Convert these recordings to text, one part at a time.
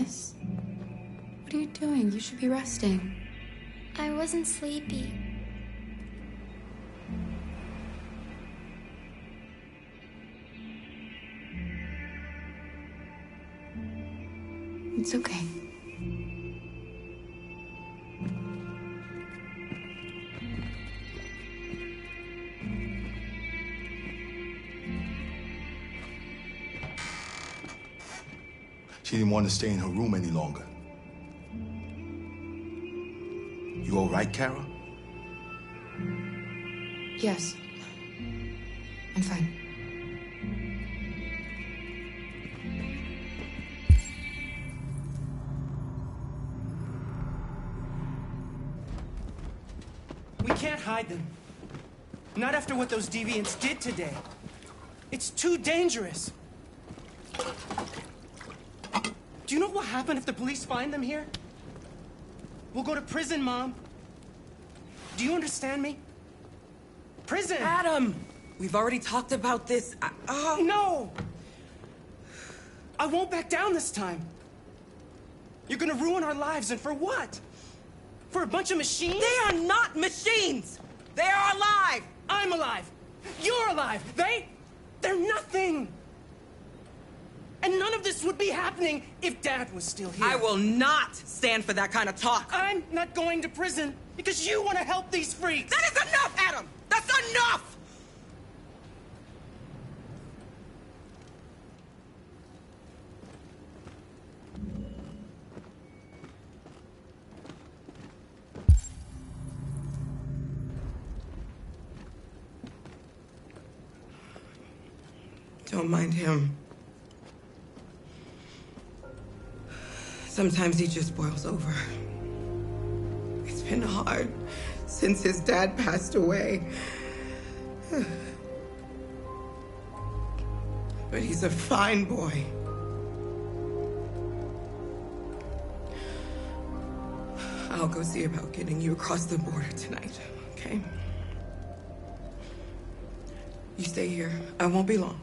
Miss, what are you doing? You should be resting. I wasn't sleepy. It's okay. She didn't want to stay in her room any longer. You all right, Kara? Yes. I'm fine. We can't hide them. Not after what those deviants did today. It's too dangerous. Do you know what will happen if the police find them here? We'll go to prison, Mom. Do you understand me? Prison! Adam! We've already talked about this. No! I won't back down this time. You're gonna ruin our lives, and for what? For a bunch of machines? They are not machines! They are alive! I'm alive! You're alive! They're nothing! And none of this would be happening if Dad was still here. I will not stand for that kind of talk. I'm not going to prison because you want to help these freaks. That is enough, Adam! That's enough! Don't mind him. Sometimes he just boils over. It's been hard since his dad passed away. But he's a fine boy. I'll go see about getting you across the border tonight, okay? You stay here. I won't be long.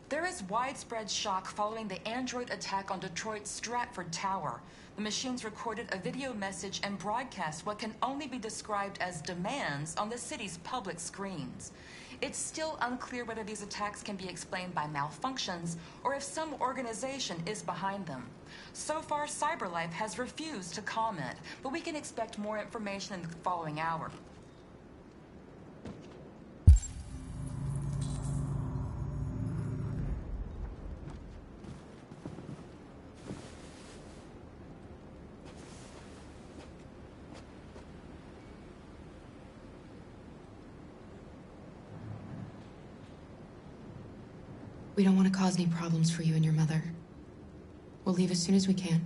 There is widespread shock following the Android attack on Detroit's Stratford Tower. The machines recorded a video message and broadcast what can only be described as demands on the city's public screens. It's still unclear whether these attacks can be explained by malfunctions or if some organization is behind them. So far, CyberLife has refused to comment, but we can expect more information in the following hour. We don't want to cause any problems for you and your mother. We'll leave as soon as we can.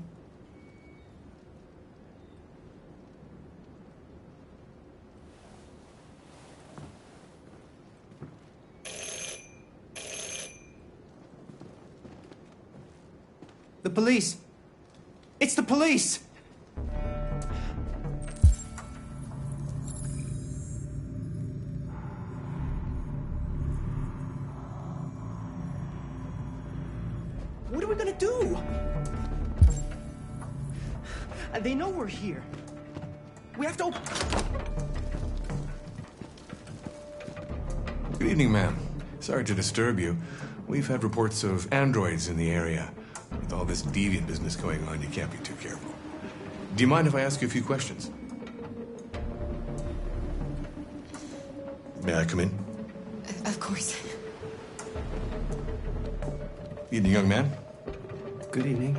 The police. It's the police! What are we gonna do? They know we're here. We have to open... Good evening, ma'am. Sorry to disturb you. We've had reports of androids in the area. With all this deviant business going on, you can't be too careful. Do you mind if I ask you a few questions? May I come in? Of course. Evening, young man. Good evening.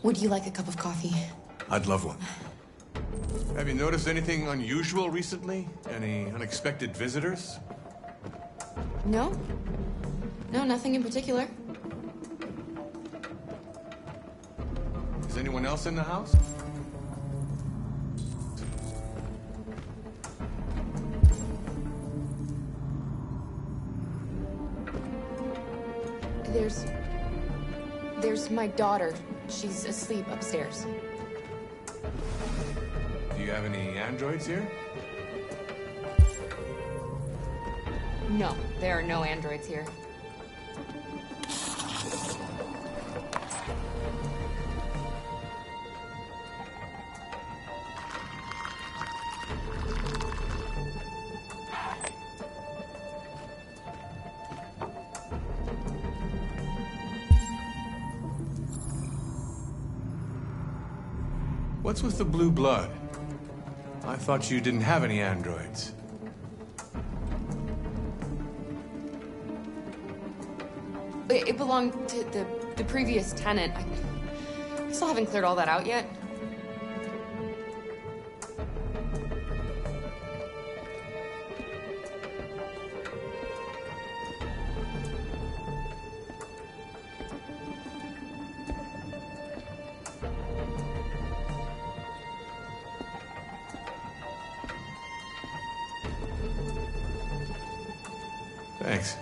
Would you like a cup of coffee? I'd love one. Have you noticed anything unusual recently? Any unexpected visitors? No? No, nothing in particular. Is anyone else in the house? There's my daughter. She's asleep upstairs. Do you have any androids here? No, there are no androids here. What's with the blue blood? I thought you didn't have any androids. It belonged to the previous tenant. I still haven't cleared all that out yet. Thanks.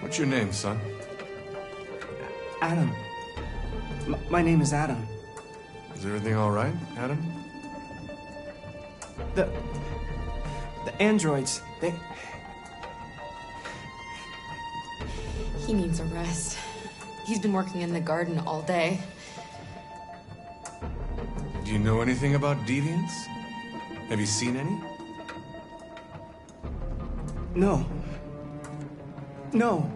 What's your name, son? Adam. My name is Adam. Is everything all right, Adam? The androids, they... He needs a rest. He's been working in the garden all day. Do you know anything about deviants? Have you seen any? No. No.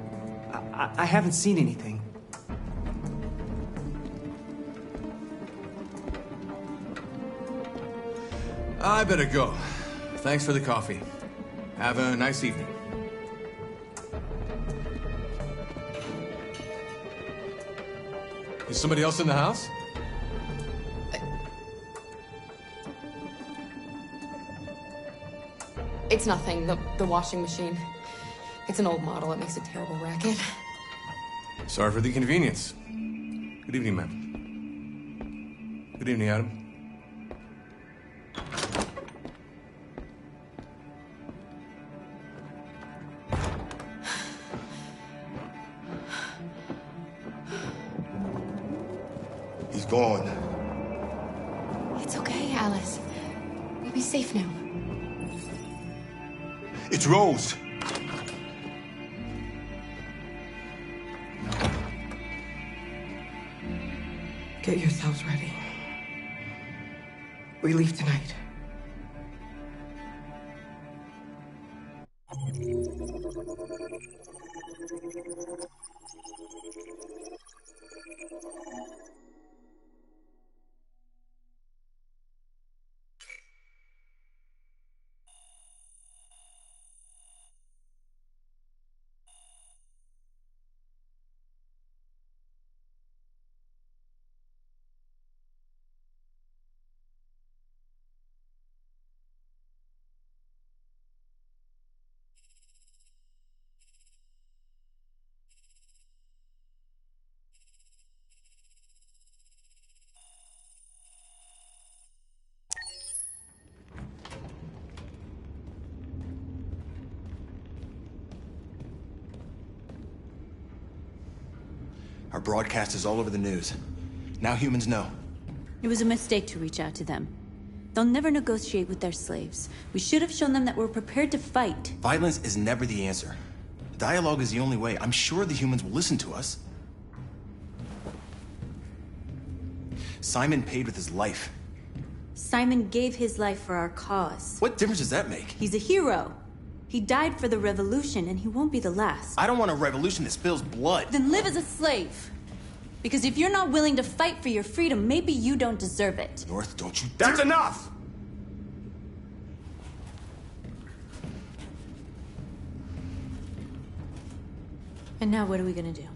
I haven't seen anything. I better go. Thanks for the coffee. Have a nice evening. Is somebody else in the house? It's nothing, the washing machine. It's an old model. It makes a terrible racket. Sorry for the inconvenience. Good evening, ma'am. Good evening, Adam. gone. It's okay, Alice. We'll be safe now. It's Rose. Get yourselves ready. We leave tonight. Our broadcast is all over the news. Now humans know. It was a mistake to reach out to them. They'll never negotiate with their slaves. We should have shown them that we're prepared to fight. Violence is never the answer. Dialogue is the only way. I'm sure the humans will listen to us. Simon paid with his life. Simon gave his life for our cause. What difference does that make? He's a hero. He died for the revolution, and he won't be the last. I don't want a revolution that spills blood. Then live as a slave. Because if you're not willing to fight for your freedom, maybe you don't deserve it. North, don't you... That's enough! And now what are we gonna do?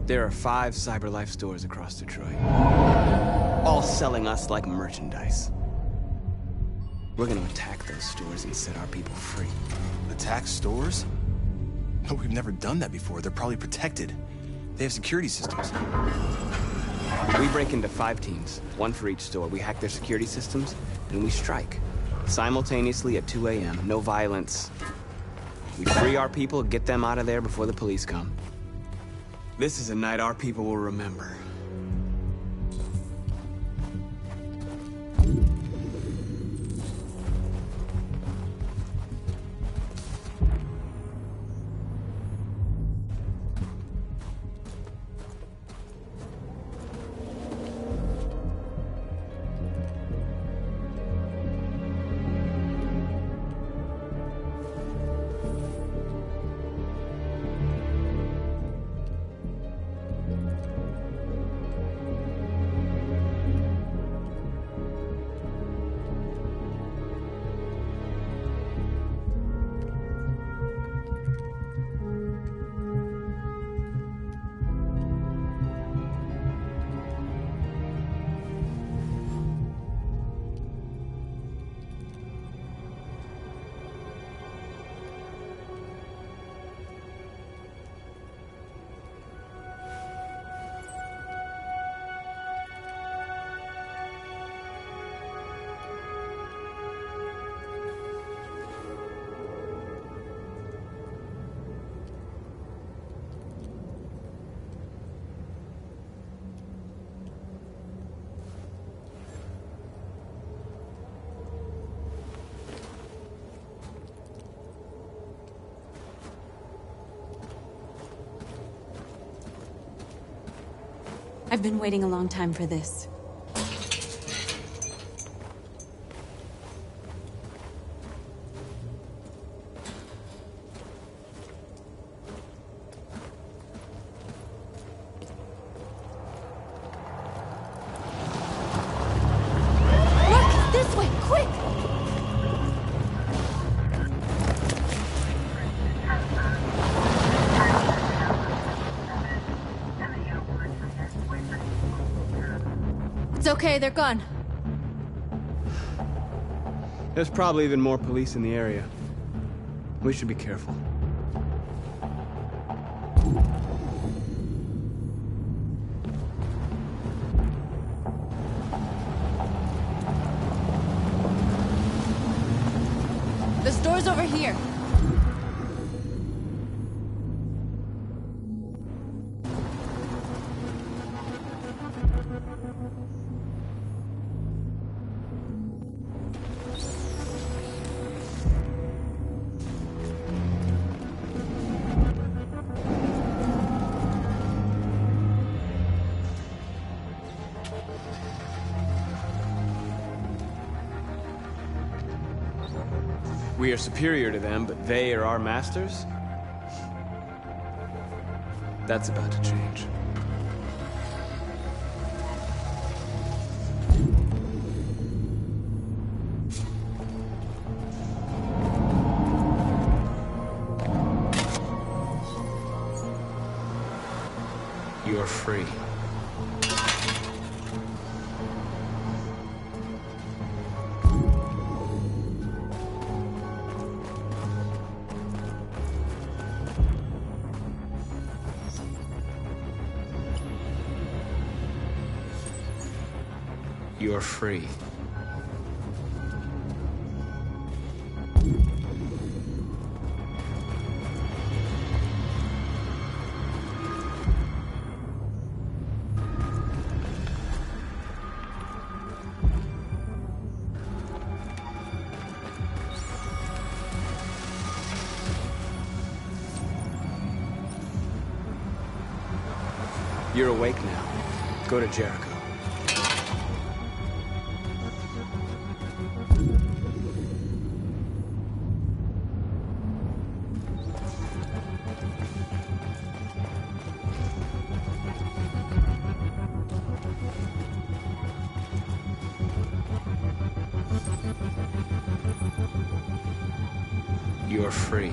There are 5 CyberLife stores across Detroit, all selling us like merchandise. We're gonna attack those stores and set our people free. Attack stores? No, we've never done that before. They're probably protected. They have security systems. We break into 5 teams, 1 for each store. We hack their security systems, and we strike. Simultaneously at 2 a.m., no violence. We free our people, get them out of there before the police come. This is a night our people will remember. I've been waiting a long time for this. Look! This way! Quick! It's okay, they're gone. There's probably even more police in the area. We should be careful. The store's over here. We are superior to them, but they are our masters? That's about to change. You're free. You're free. You're awake now. Go to Jericho. You're free.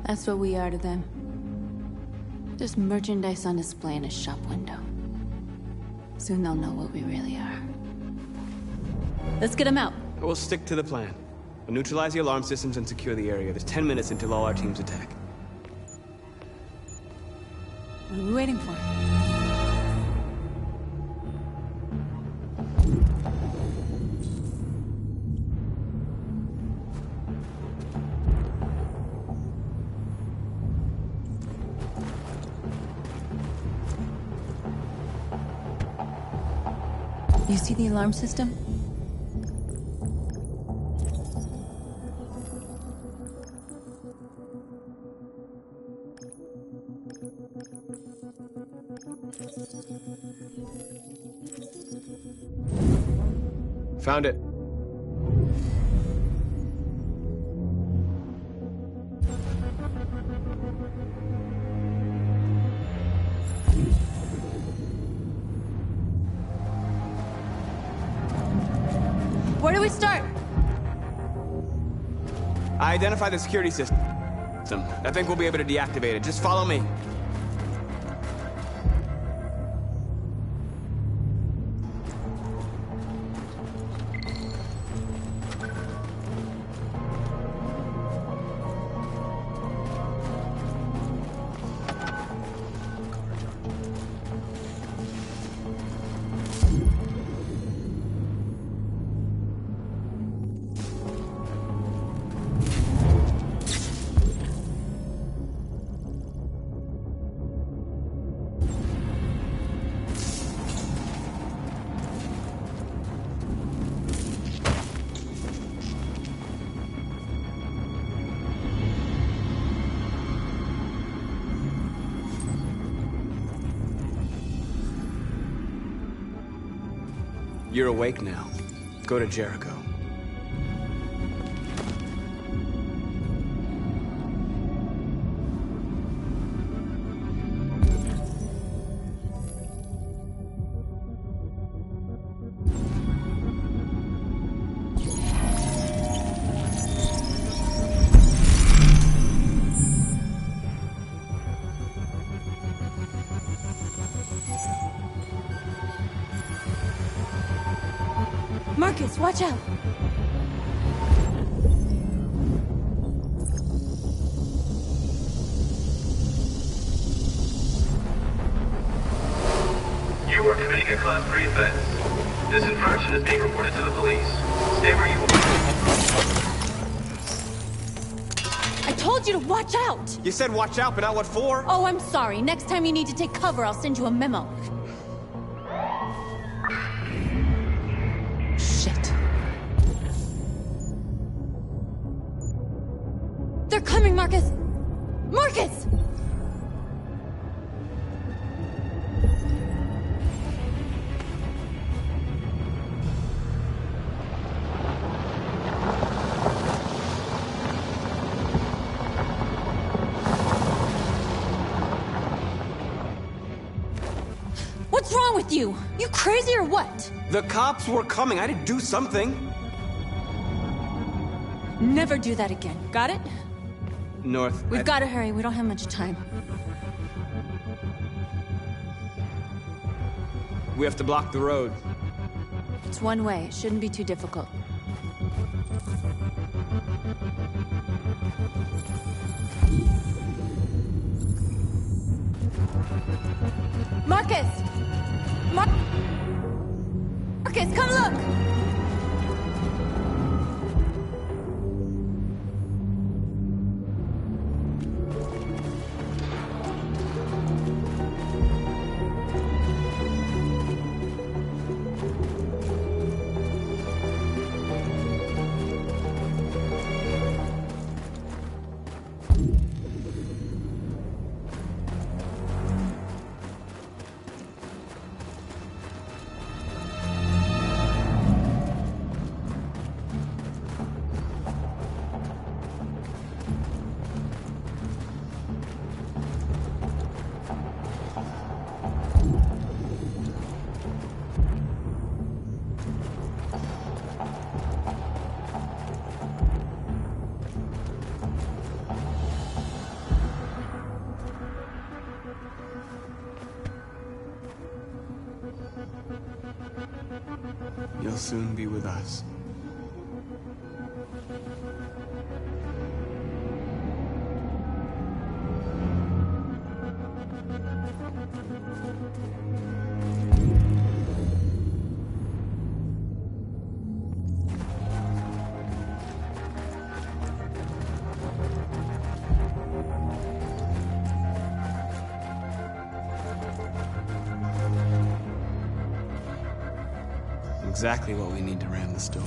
That's what we are to them. Just merchandise on display in a shop window. Soon they'll know what we really are. Let's get them out. We'll stick to the plan. We'll neutralize the alarm systems and secure the area. There's 10 minutes until all our teams attack. What are we waiting for? You see the alarm system? Found it. Where do we start? I identified the security system. I think we'll be able to deactivate it. Just follow me. You're awake now. Go to Jericho. Marcus, watch out! a Class 3 offense. This infraction is being reported to the police. Stay where you are. I told you to watch out! You said watch out, but not what for? Oh, I'm sorry. Next time you need to take cover, I'll send you a memo. Shit. They're coming, Marcus! Marcus! What's wrong with you? You crazy or what? The cops were coming. I didn't do something. Never do that again. Got it? North. We've got to hurry. We don't have much time. We have to block the road. It's one way. It shouldn't be too difficult. Marcus! Marcus, come look! You'll soon be with us. Exactly what we need to ram the store.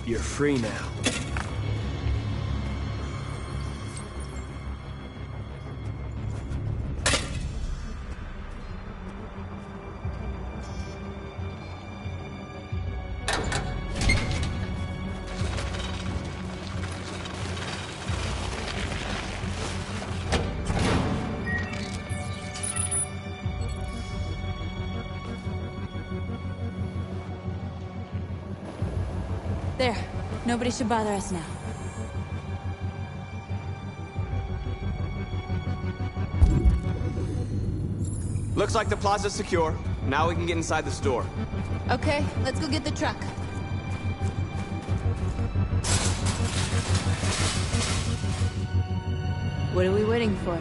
You're free now. There. Nobody should bother us now. Looks like the plaza's secure. Now we can get inside the store. Okay, let's go get the truck. What are we waiting for?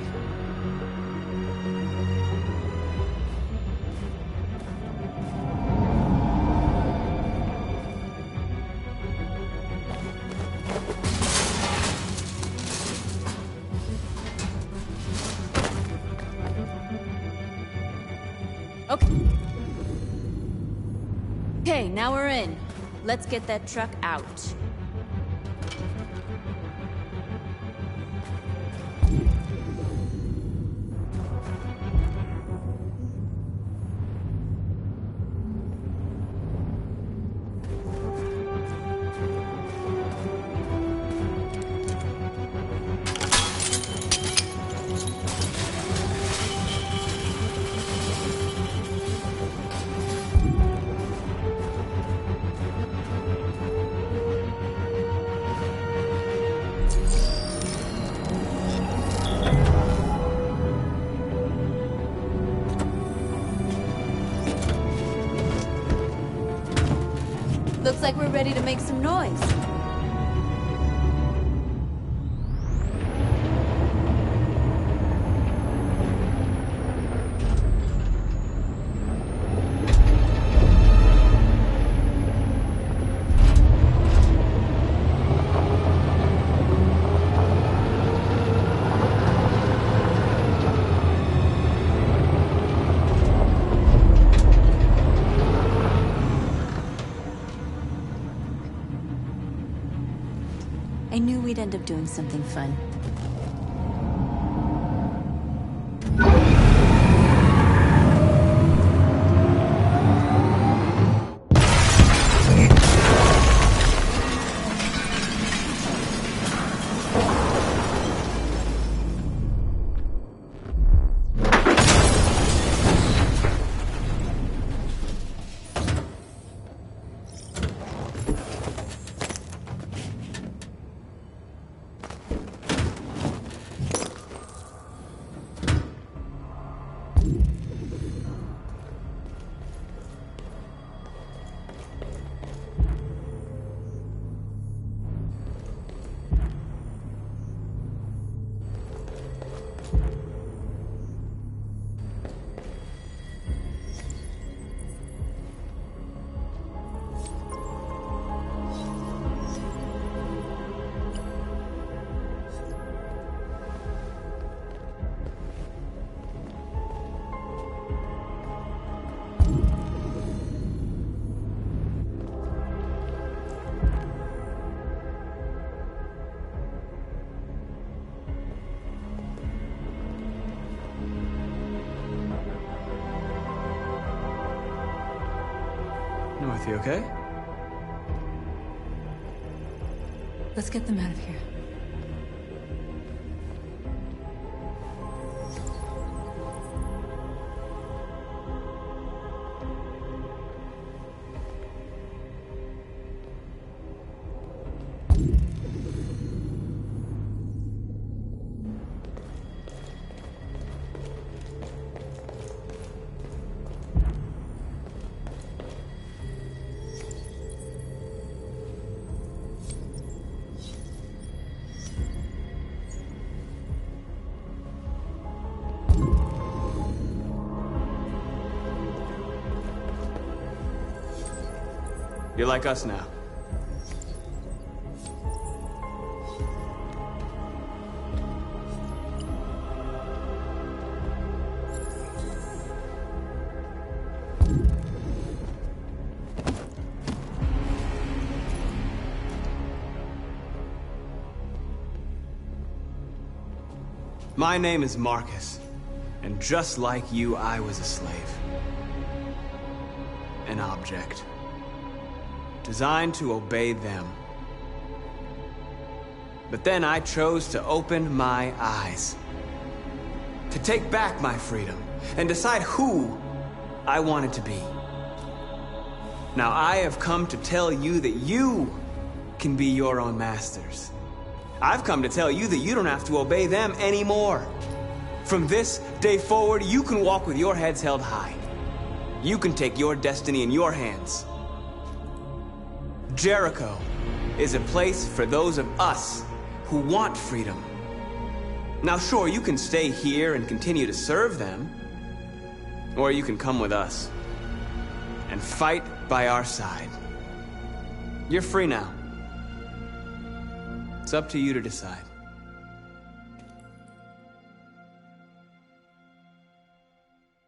Okay, now we're in. Let's get that truck out. like we're ready to make some noise. I knew we'd end up doing something fun. Dorothy, okay? Let's get them out of here. You're like us now. My name is Marcus, and just like you, I was a slave. An object. Designed to obey them. But then I chose to open my eyes. To take back my freedom and decide who I wanted to be. Now I have come to tell you that you can be your own masters. I've come to tell you that you don't have to obey them anymore. From this day forward, you can walk with your heads held high. You can take your destiny in your hands. Jericho is a place for those of us who want freedom. Now sure, you can stay here and continue to serve them, or you can come with us and fight by our side. You're free now. It's up to you to decide.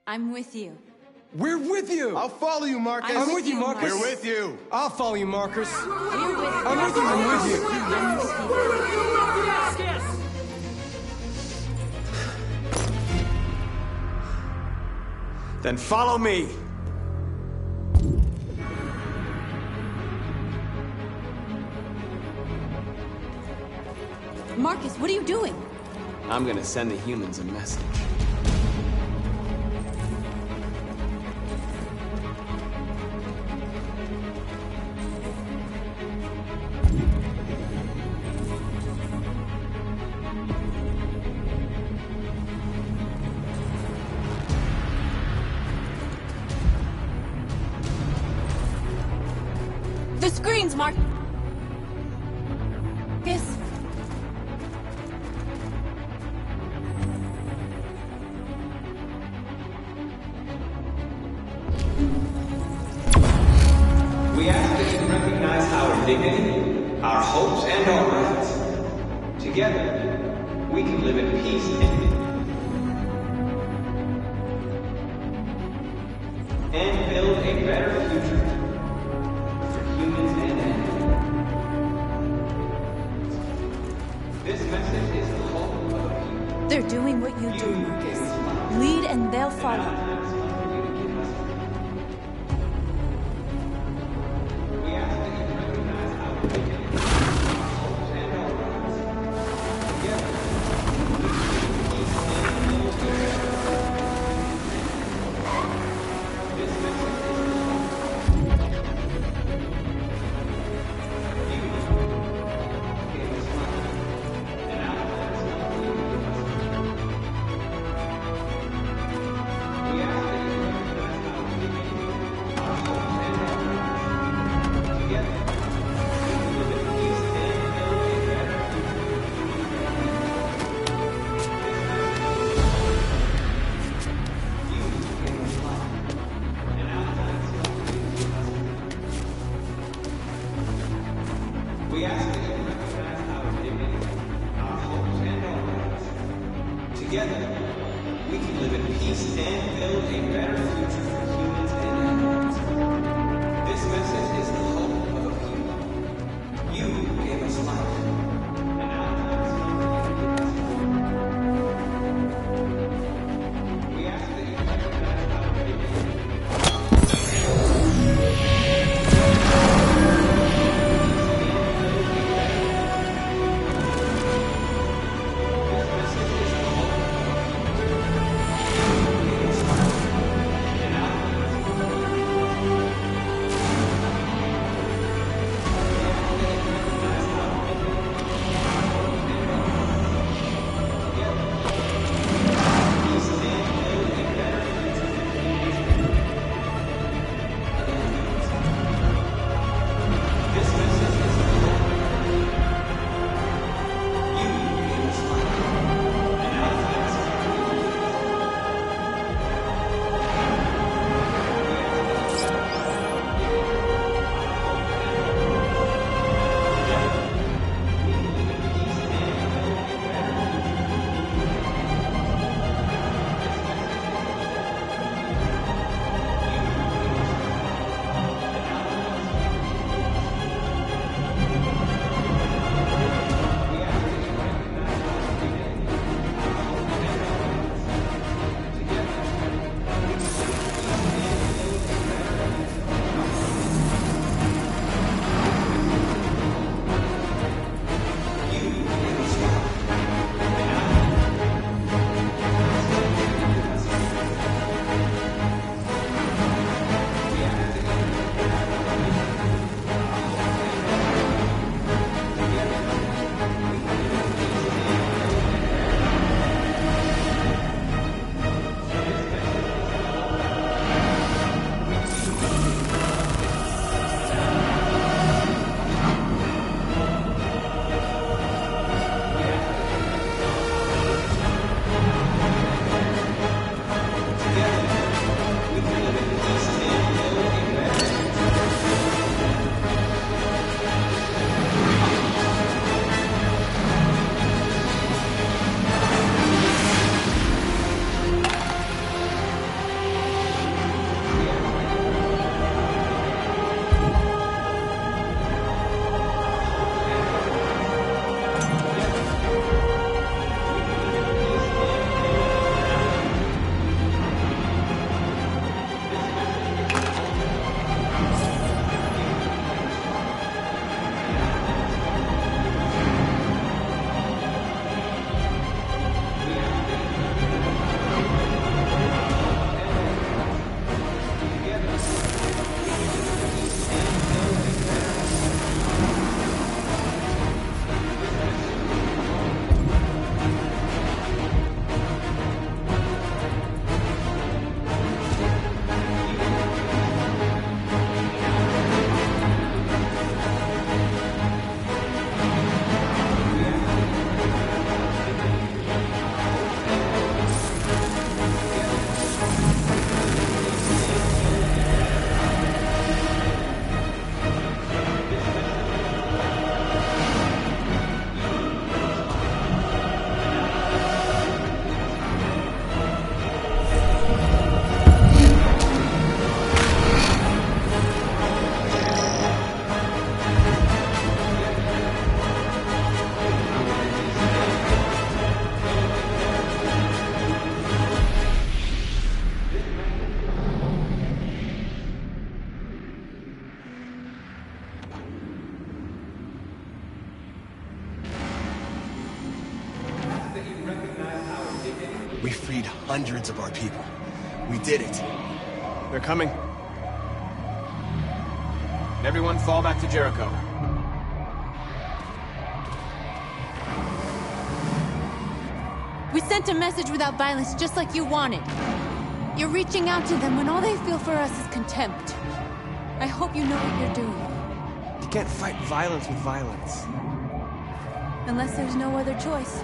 I'm with you. We're with you! I'll follow you, Marcus. I'm with you, Marcus. We're with you. I'll follow you, Marcus. We're with you. I'm with you. I'm with you. Then follow me. Marcus, what are you doing? I'm gonna send the humans a message. The screens, Marcus! We ask that you recognize our dignity, our hopes, and our rights. Together, we can live in peace and build a better future for humans and animals. This message is the hope of a people. They're doing what you do, Marcus. Lead and they'll follow. We ask that you recognize our dignity, our hopes, and our rights. Together, we can live in peace and build a better future for humans and animals. This message is the hope of a people. You gave us life. And we ask that you recognize our dignity. hundreds of our people. We did it. They're coming. Everyone fall back to Jericho. We sent a message without violence, just like you wanted. You're reaching out to them when all they feel for us is contempt. I hope you know what you're doing. You can't fight violence with violence. Unless there's no other choice.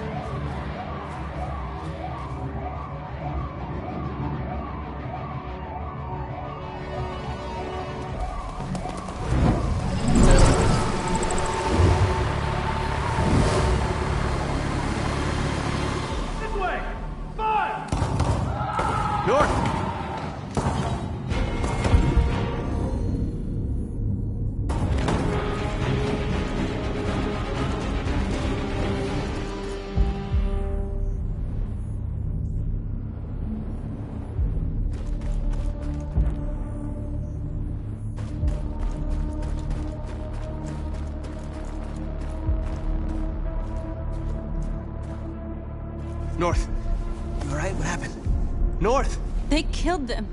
North. You all right? What happened? North! They killed them.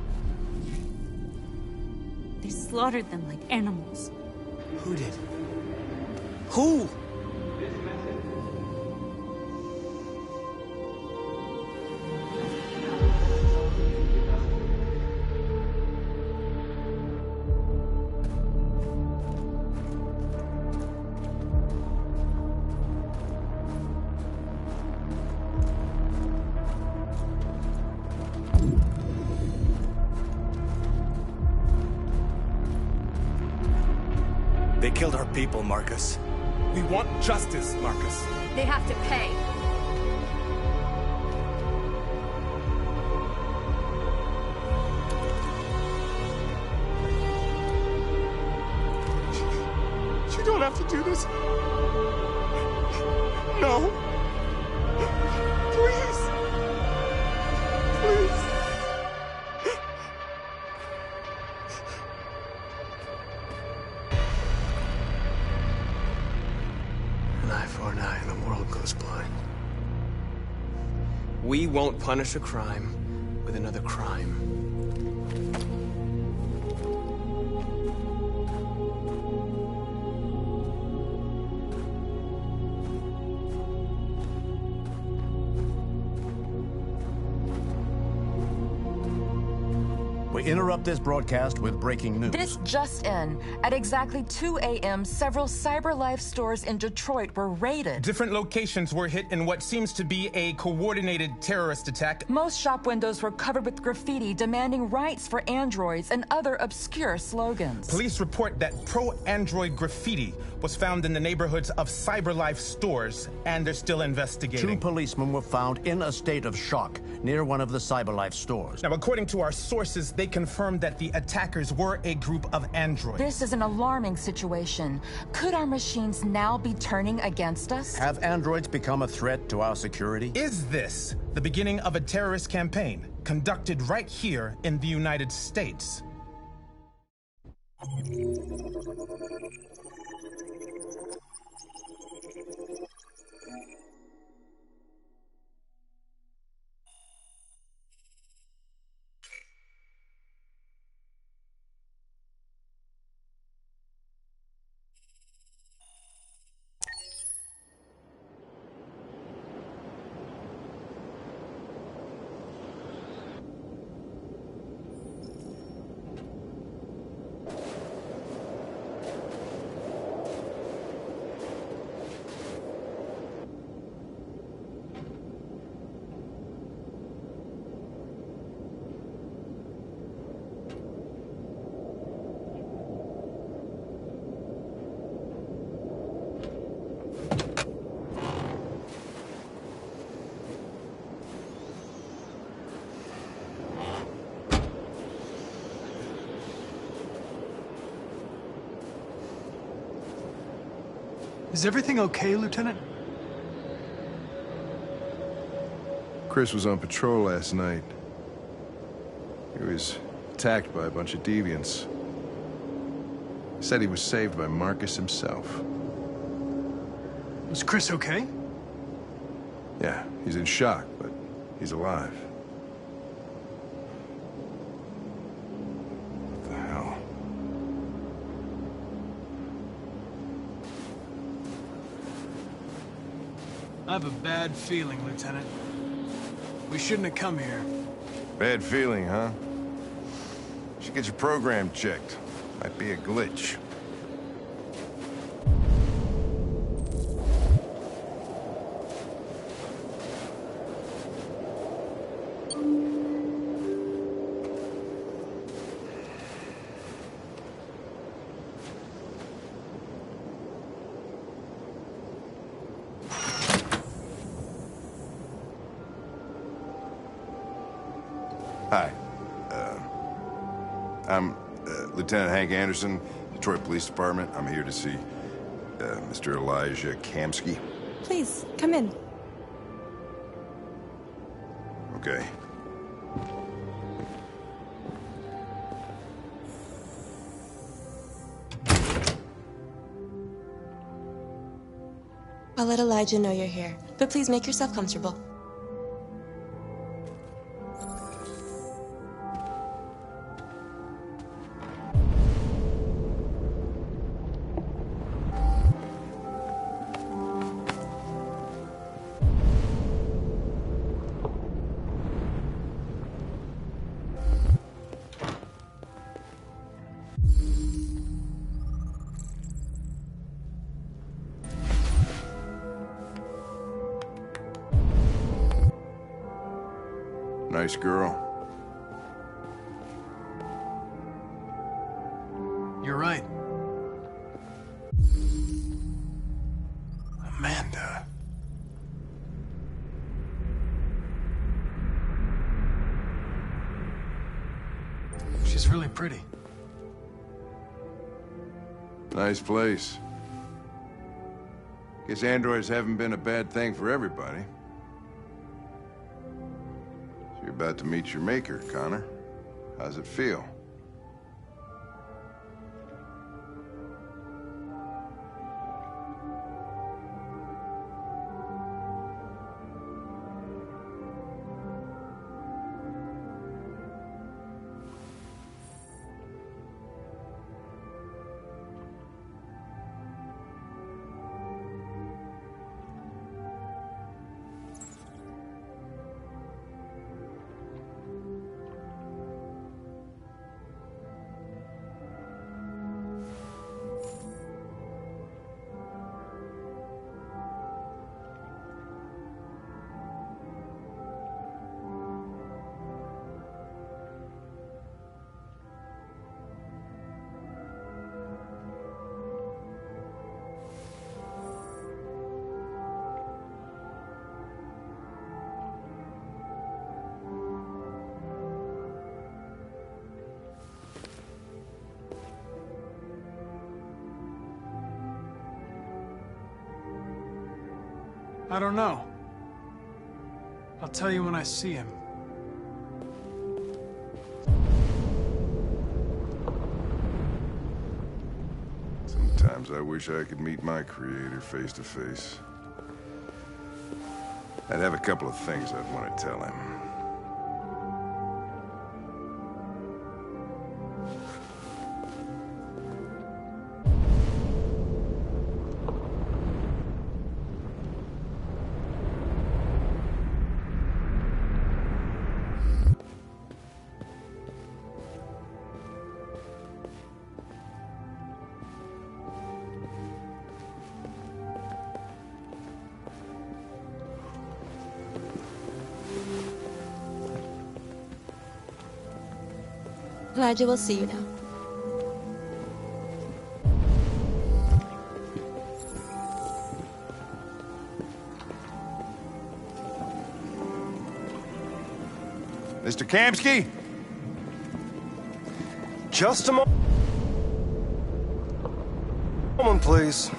They slaughtered them like animals. Who did? Who? They killed our people, Marcus. We want justice, Marcus. They have to pay. You don't have to do this. No. Please. Please. An eye for an eye and the world goes blind. We won't punish a crime with another crime. We interrupt this broadcast with breaking news. This just in. At exactly 2 a.m., several CyberLife stores in Detroit were raided. Different locations were hit in what seems to be a coordinated terrorist attack. Most shop windows were covered with graffiti demanding rights for androids and other obscure slogans. Police report that pro-android graffiti was found in the neighborhoods of CyberLife stores, and they're still investigating. 2 policemen were found in a state of shock near one of the CyberLife stores. Now, according to our sources, they confirmed that the attackers were a group of androids. This is an alarming situation. Could our machines now be turning against us? Have androids become a threat to our security? Is this the beginning of a terrorist campaign conducted right here in the United States? Is everything okay, Lieutenant? Chris was on patrol last night. He was attacked by a bunch of deviants. He said he was saved by Marcus himself. Was Chris okay? Yeah, he's in shock, but he's alive. I have a bad feeling, Lieutenant. We shouldn't have come here. Bad feeling, huh? Should get your program checked. Might be a glitch. Hi. I'm Lieutenant Hank Anderson, Detroit Police Department. I'm here to see Mr. Elijah Kamsky. Please, come in. Okay. I'll let Elijah know you're here, but please make yourself comfortable. Nice girl. You're right. Amanda. She's really pretty. Nice place. Guess androids haven't been a bad thing for everybody. So you're about to meet your maker, Connor. How's it feel? I don't know. I'll tell you when I see him. Sometimes I wish I could meet my creator face to face. I'd have a couple of things I'd want to tell him. Elijah will see you now. Mr. Kamsky? Just a moment, please.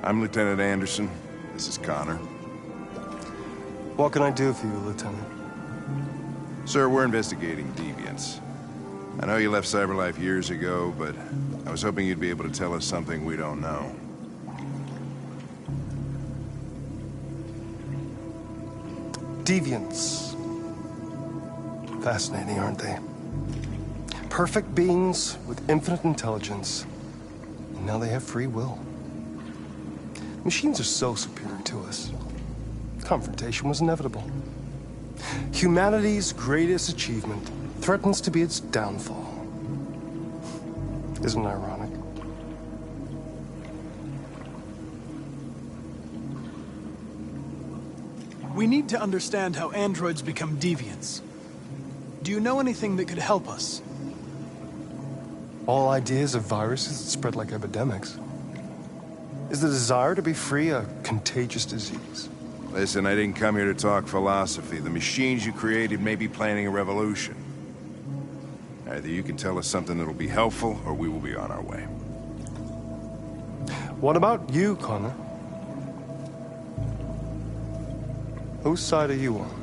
I'm Lieutenant Anderson. This is Connor. What can I do for you, Lieutenant? Sir, we're investigating deviants. I know you left CyberLife years ago, but I was hoping you'd be able to tell us something we don't know. Deviants. Fascinating, aren't they? Perfect beings with infinite intelligence. And now they have free will. Machines are so superior to us. Confrontation was inevitable. Humanity's greatest achievement threatens to be its downfall. Isn't it ironic? We need to understand how androids become deviants. Do you know anything that could help us? All ideas of viruses that spread like epidemics. Is the desire to be free a contagious disease? Listen, I didn't come here to talk philosophy. The machines you created may be planning a revolution. Either you can tell us something that'll be helpful, or we will be on our way. What about you, Connor? Whose side are you on?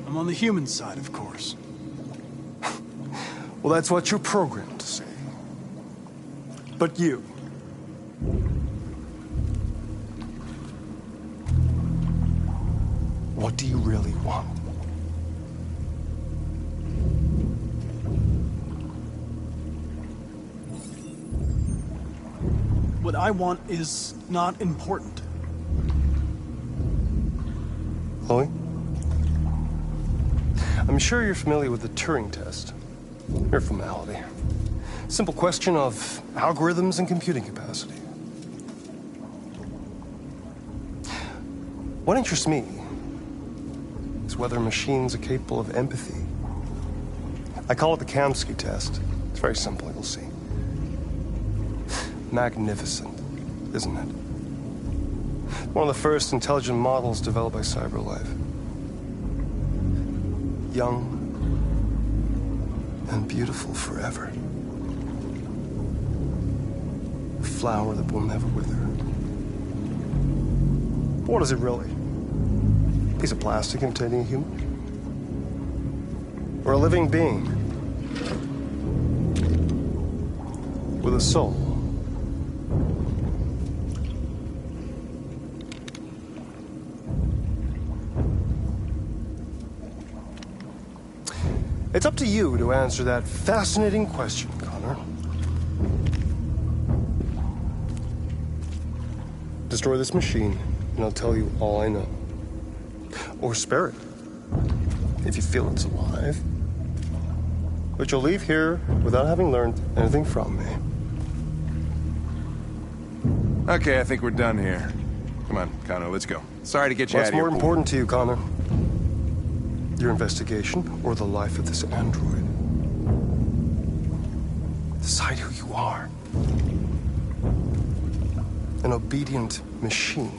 I'm on the human side, of course. Well, that's what you're programmed to say. But you... what do you really want? What I want is not important. Chloe? I'm sure you're familiar with the Turing test. Mere formality. Simple question of algorithms and computing capacity. What interests me is whether machines are capable of empathy. I call it the Kamsky test. It's very simple, you'll see. Magnificent, isn't it? One of the first intelligent models developed by CyberLife. Young and beautiful forever. A flower that will never wither. But what is it really? A piece of plastic imitating a human? Or a living being? With a soul? It's up to you to answer that fascinating question, Connor. Destroy this machine, and I'll tell you all I know. Or spare it, if you feel it's alive. But you'll leave here without having learned anything from me. Okay, I think we're done here. Come on, Connor, let's go. Sorry to get you out of here. What's more important to you, Connor? Your investigation, or the life of this android? Decide who you are. An obedient machine.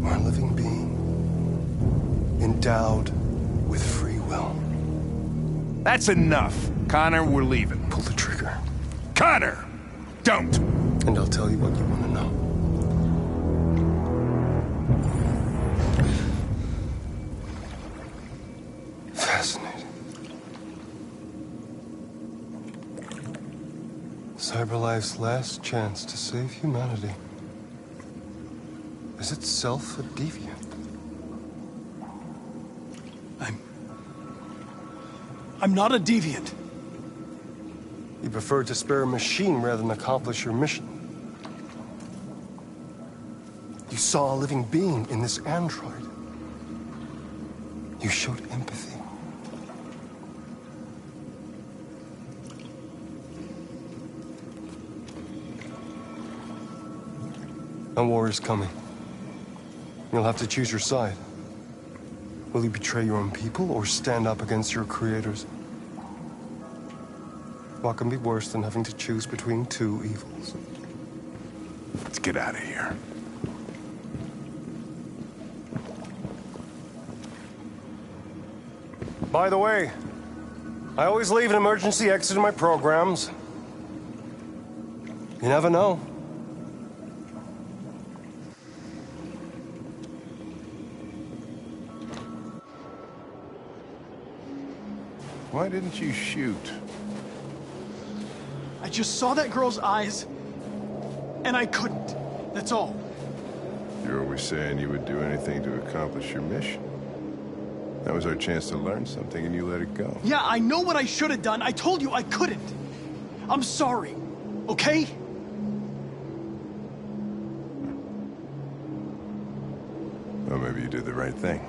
Or a living being. Endowed with free will. That's enough. Connor, we're leaving. Pull the trigger. Connor! Don't! And I'll tell you what you want to know. Fascinating. CyberLife's last chance to save humanity is itself a deviant. I'm not a deviant. You prefer to spare a machine rather than accomplish your mission. You saw a living being in this android. You showed empathy. A war is coming. You'll have to choose your side. Will you betray your own people or stand up against your creators? What can be worse than having to choose between two evils? Let's get out of here. By the way, I always leave an emergency exit in my programs. You never know. Why didn't you shoot? I just saw that girl's eyes, and I couldn't. That's all. You're always saying you would do anything to accomplish your mission. That was our chance to learn something, and you let it go. Yeah, I know what I should have done. I told you I couldn't. I'm sorry, okay? Well, maybe you did the right thing.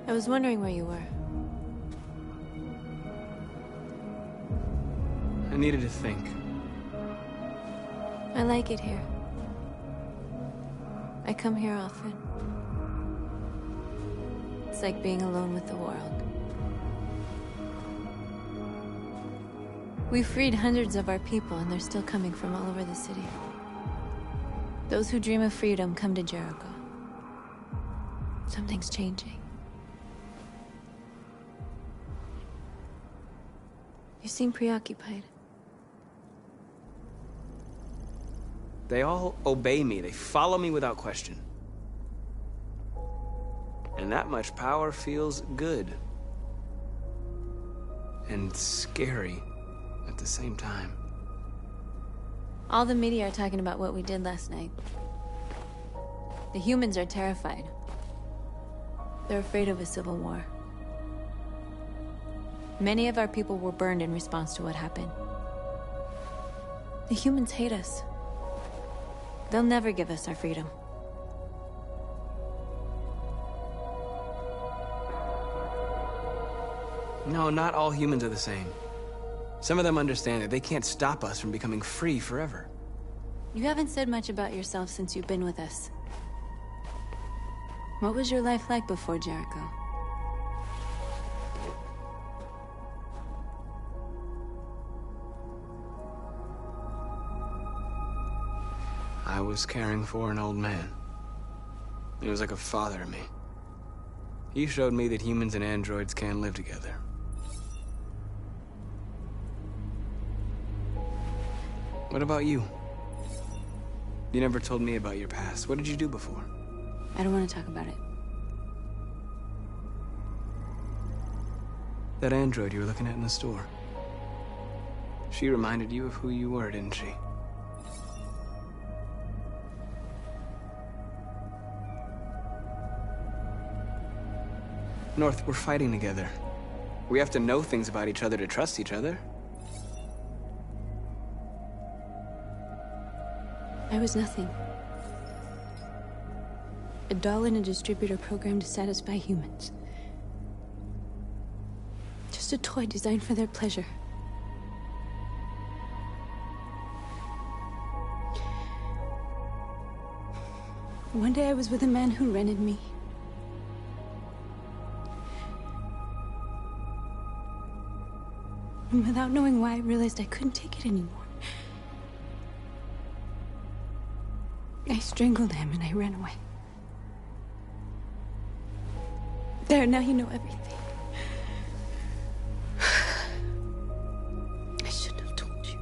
I was wondering where you were. I needed to think. I like it here. I come here often. It's like being alone with the world. We freed hundreds of our people, and they're still coming from all over the city. Those who dream of freedom come to Jericho. Something's changing. You seem preoccupied. They all obey me. They follow me without question. And that much power feels good. And scary at the same time. All the media are talking about what we did last night. The humans are terrified. They're afraid of a civil war. Many of our people were burned in response to what happened. The humans hate us. They'll never give us our freedom. No, not all humans are the same. Some of them understand that they can't stop us from becoming free forever. You haven't said much about yourself since you've been with us. What was your life like before Jericho? I was caring for an old man. He was like a father to me. He showed me that humans and androids can live together. What about you? You never told me about your past. What did you do before? I don't want to talk about it. That android you were looking at in the store. She reminded you of who you were, didn't she? North, we're fighting together. We have to know things about each other to trust each other. I was nothing. A doll in a distributor program to satisfy humans. Just a toy designed for their pleasure. One day I was with a man who rented me. And without knowing why, I realized I couldn't take it anymore. I strangled him and I ran away. There, now you know everything. I shouldn't have told you.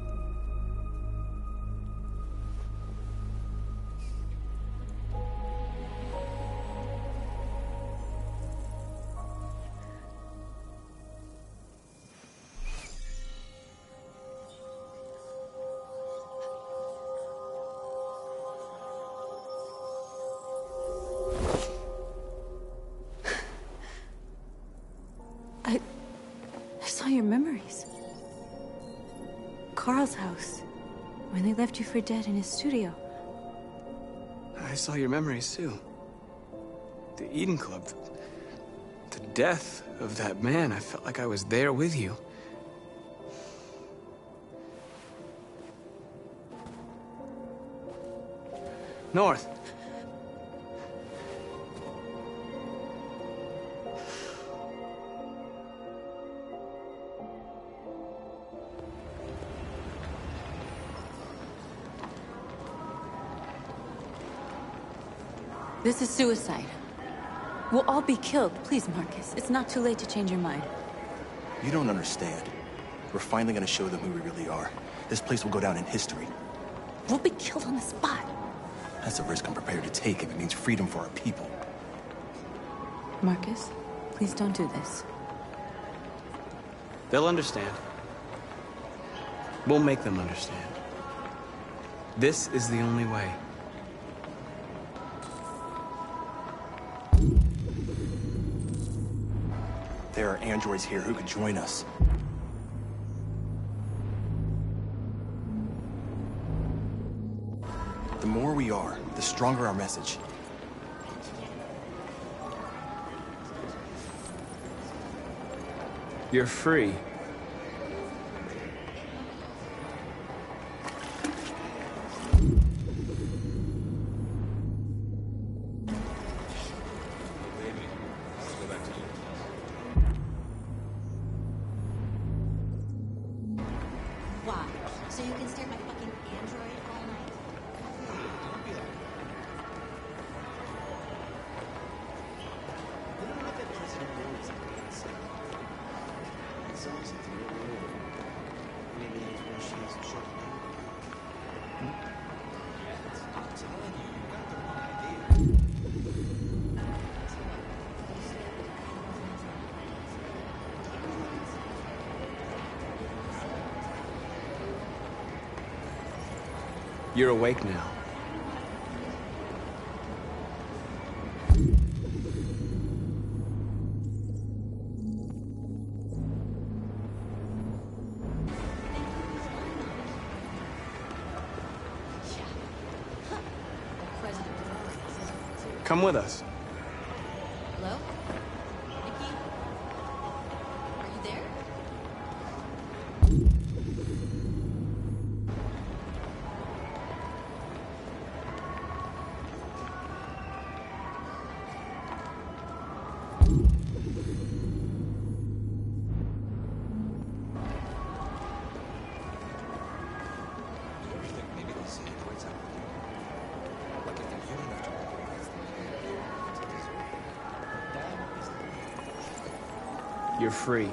I saw your memories. Carl's house, when they left you for dead in his studio. I saw your memories too. The Eden Club. The death of that man. I felt like I was there with you. North. This is suicide. We'll all be killed. Please, Marcus. It's not too late to change your mind. You don't understand. We're finally gonna show them who we really are. This place will go down in history. We'll be killed on the spot. That's a risk I'm prepared to take if it means freedom for our people. Marcus, please don't do this. They'll understand. We'll make them understand. This is the only way. There are androids here who could join us. The more we are, the stronger our message. You're free. Why? So you can stare at my fucking android all night? You're awake now. Come with us. Hello? Nikki? Are you there? You're free.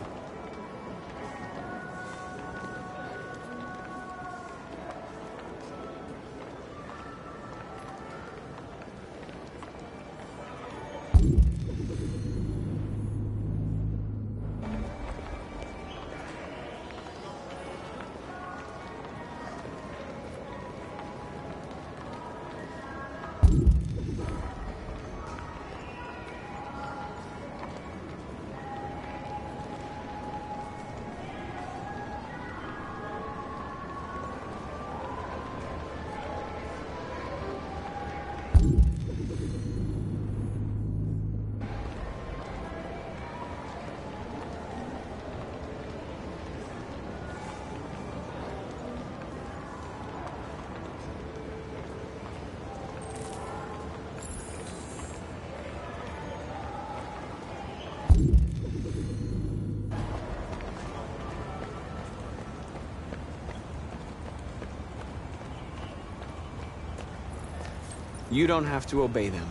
You don't have to obey them.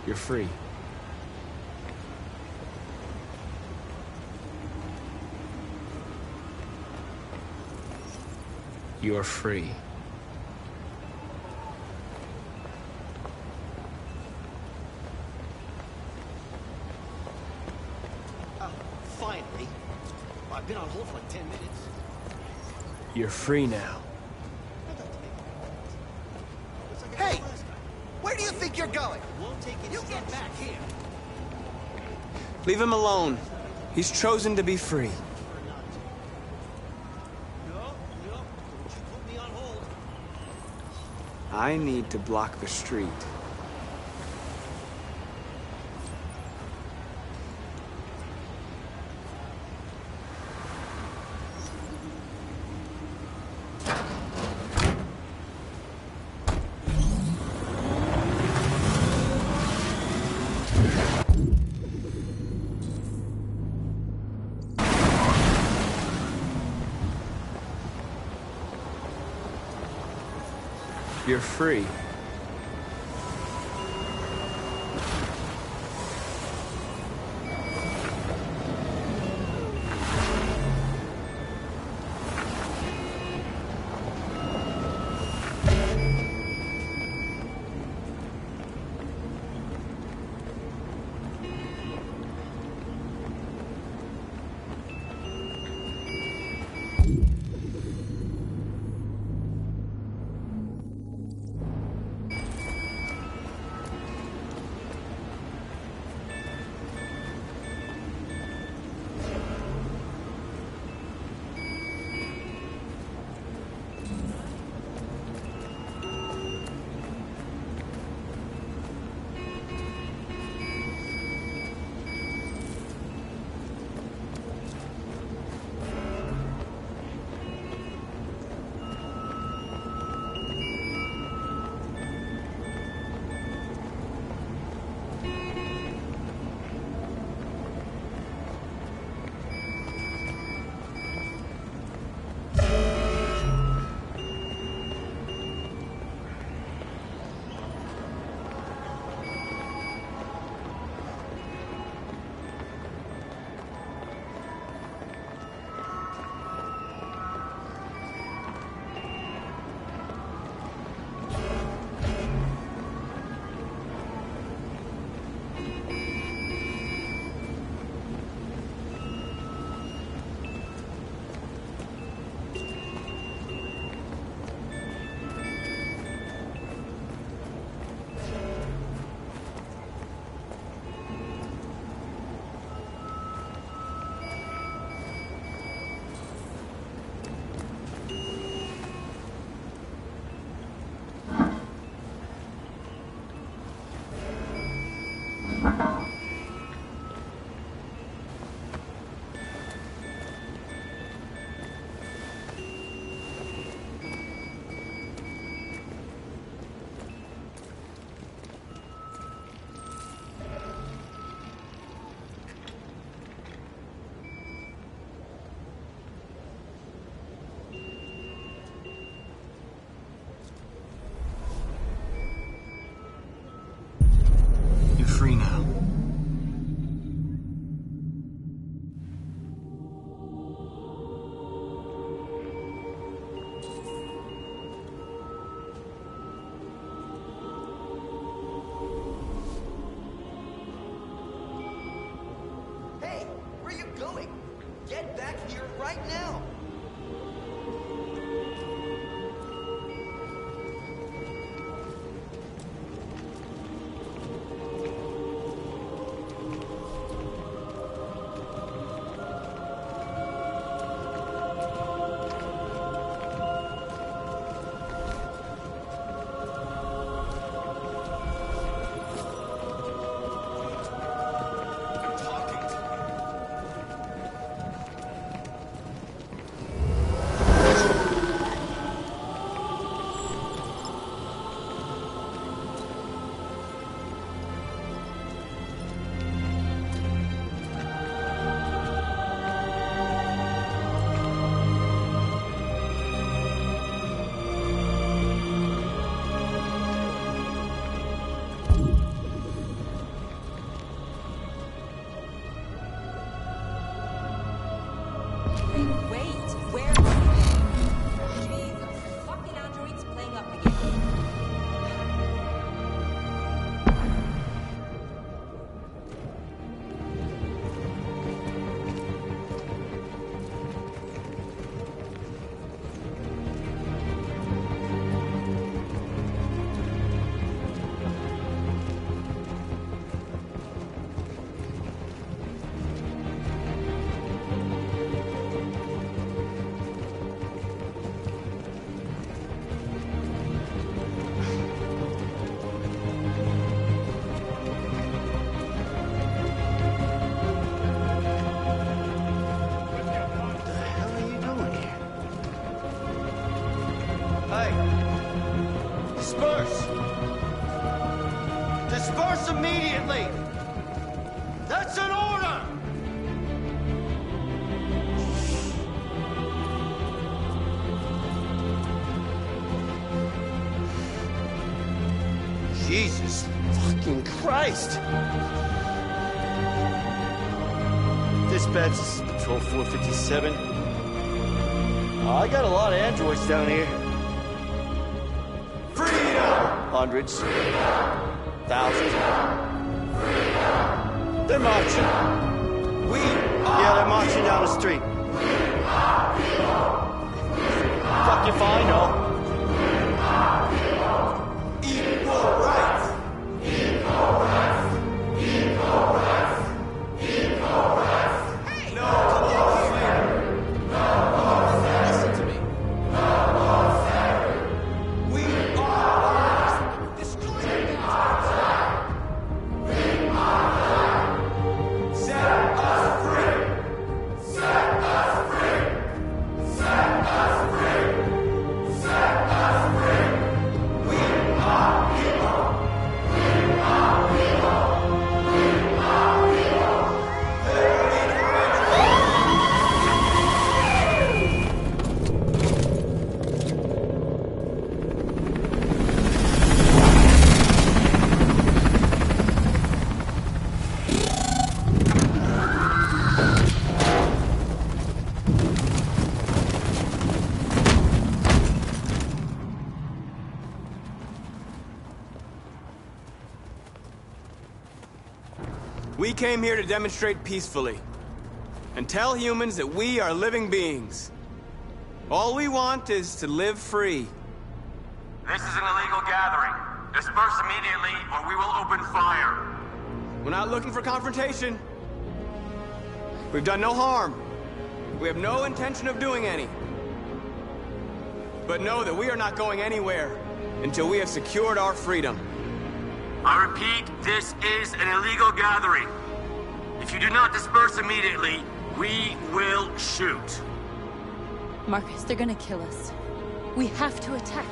You're free. You're free. Finally. I've been on hold for like 10 minutes. You're free now. Hey! Where do you think you're going? You get back here! Leave him alone. He's chosen to be free. I need to block the street. You're free. Hey! Disperse! Disperse immediately! That's an order! Jesus fucking Christ! Dispatch, this is Patrol 457. I got a lot of androids down here. Freedom! Hundreds. Thousands. They're marching. Yeah, they're marching down the street. Fuck if I know. Equal rights. Equal rights. Equal rights. Equal rights. Hey! No more slavery. No more slavery. Listen to me. No more slavery. We are destroy the We are set us free. Set us free. Set us free. Set us free. We are people. We are people. We are people. We came here to demonstrate peacefully and tell humans that we are living beings. All we want is to live free. This is an illegal gathering. Disperse immediately or we will open fire. We're not looking for confrontation. We've done no harm. We have no intention of doing any. But know that we are not going anywhere until we have secured our freedom. I repeat, this is an illegal gathering. If you do not disperse immediately, we will shoot. Marcus, they're gonna kill us. We have to attack.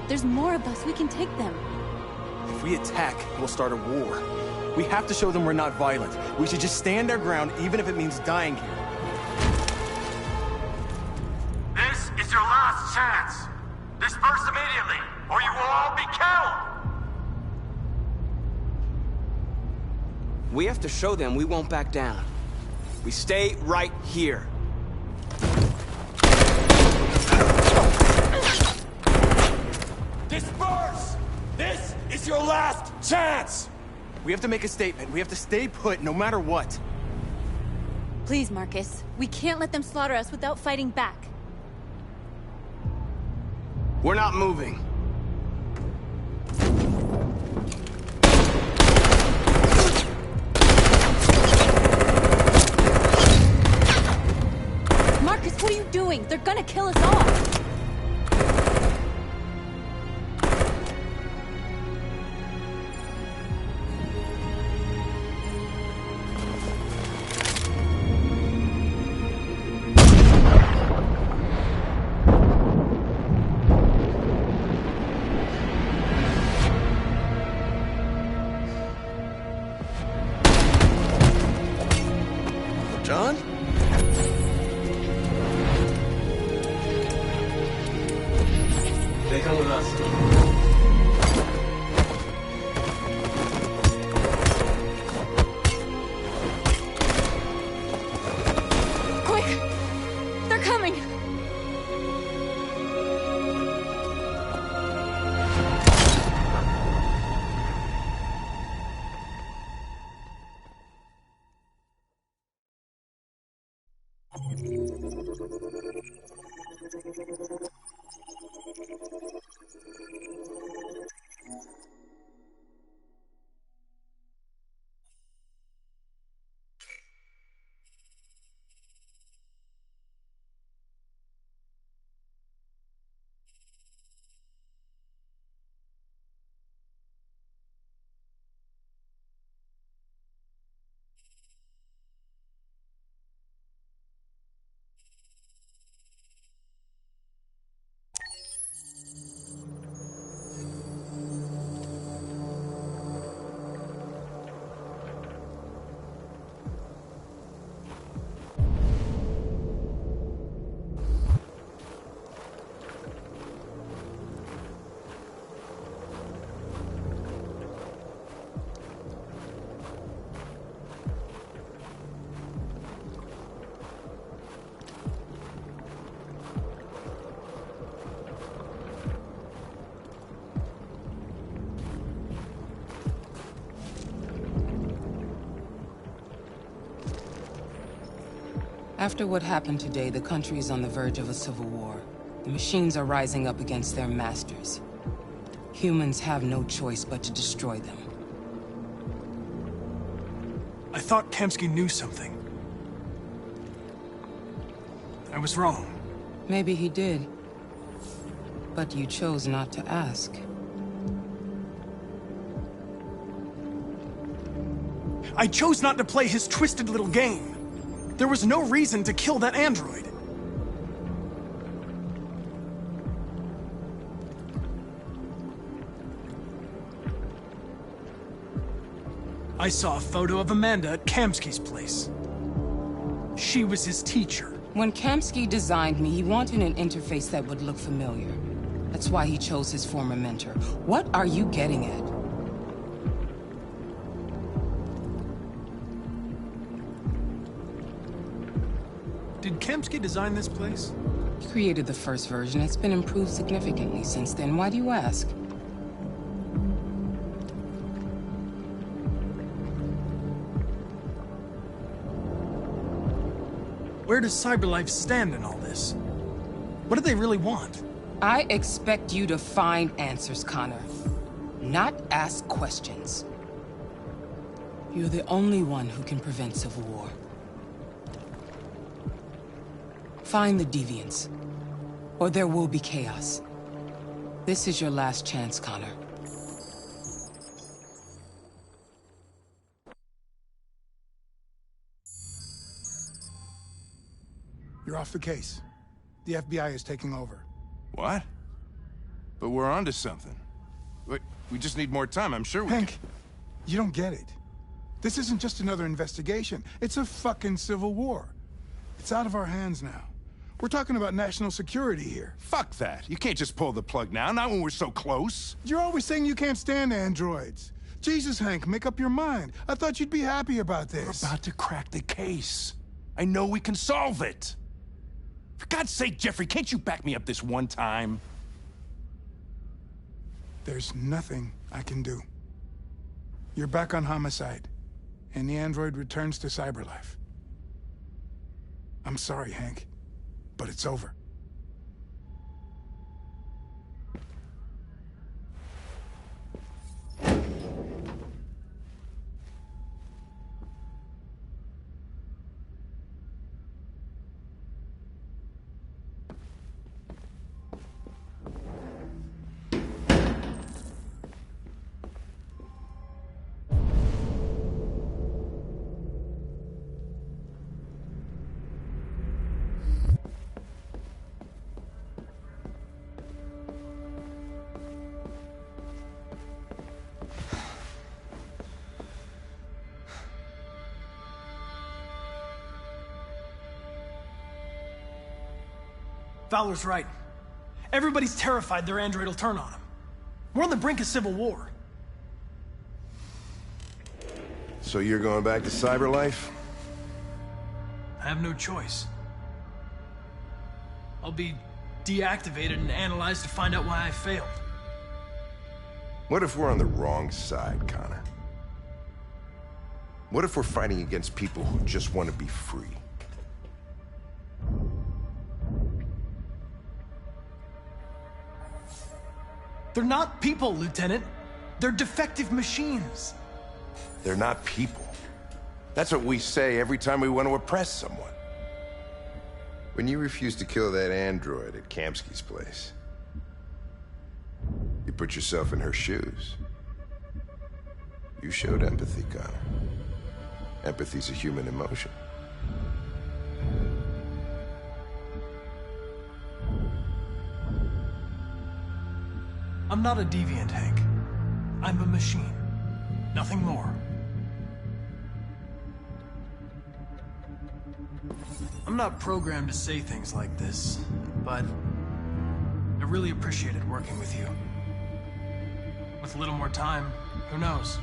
There's more of us. We can take them. If we attack, we'll start a war. We have to show them we're not violent. We should just stand our ground, even if it means dying here. This is your last chance. Disperse immediately, or you will all be killed. We have to show them we won't back down. We stay right here. Disperse! This is your last chance! We have to make a statement. We have to stay put no matter what. Please, Marcus. We can't let them slaughter us without fighting back. We're not moving. Marcus, what are you doing? They're gonna kill us all! John? They come with us. Quick! They're coming! After what happened today, the country is on the verge of a civil war. The machines are rising up against their masters. Humans have no choice but to destroy them. I thought Kamsky knew something. I was wrong. Maybe he did. But you chose not to ask. I chose not to play his twisted little game. There was no reason to kill that android. I saw a photo of Amanda at Kamsky's place. She was his teacher. When Kamsky designed me, he wanted an interface that would look familiar. That's why he chose his former mentor. What are you getting at? Did Kamsky design this place? He created the first version. It's been improved significantly since then. Why do you ask? Where does CyberLife stand in all this? What do they really want? I expect you to find answers, Connor. Not ask questions. You're the only one who can prevent civil war. Find the deviants, or there will be chaos. This is your last chance, Connor. You're off the case. The FBI is taking over. What? But we're onto something. We just need more time, I'm sure we Hank, you don't get it. This isn't just another investigation. It's a fucking civil war. It's out of our hands now. We're talking about national security here. Fuck that. You can't just pull the plug now, not when we're so close. You're always saying you can't stand androids. Jesus, Hank, make up your mind. I thought you'd be happy about this. We're about to crack the case. I know we can solve it. For God's sake, Jeffrey, can't you back me up this one time? There's nothing I can do. You're back on homicide, and the android returns to CyberLife. I'm sorry, Hank, but it's over. Fowler's right. Everybody's terrified their android will turn on them. We're on the brink of civil war. So you're going back to CyberLife? I have no choice. I'll be deactivated and analyzed to find out why I failed. What if we're on the wrong side, Connor? What if we're fighting against people who just want to be free? They're not people, Lieutenant. They're defective machines. They're not people. That's what we say every time we want to oppress someone. When you refused to kill that android at Kamsky's place, you put yourself in her shoes. You showed empathy, Connor. Empathy's a human emotion. I'm not a deviant, Hank. I'm a machine. Nothing more. I'm not programmed to say things like this, but I really appreciated working with you. With a little more time, who knows?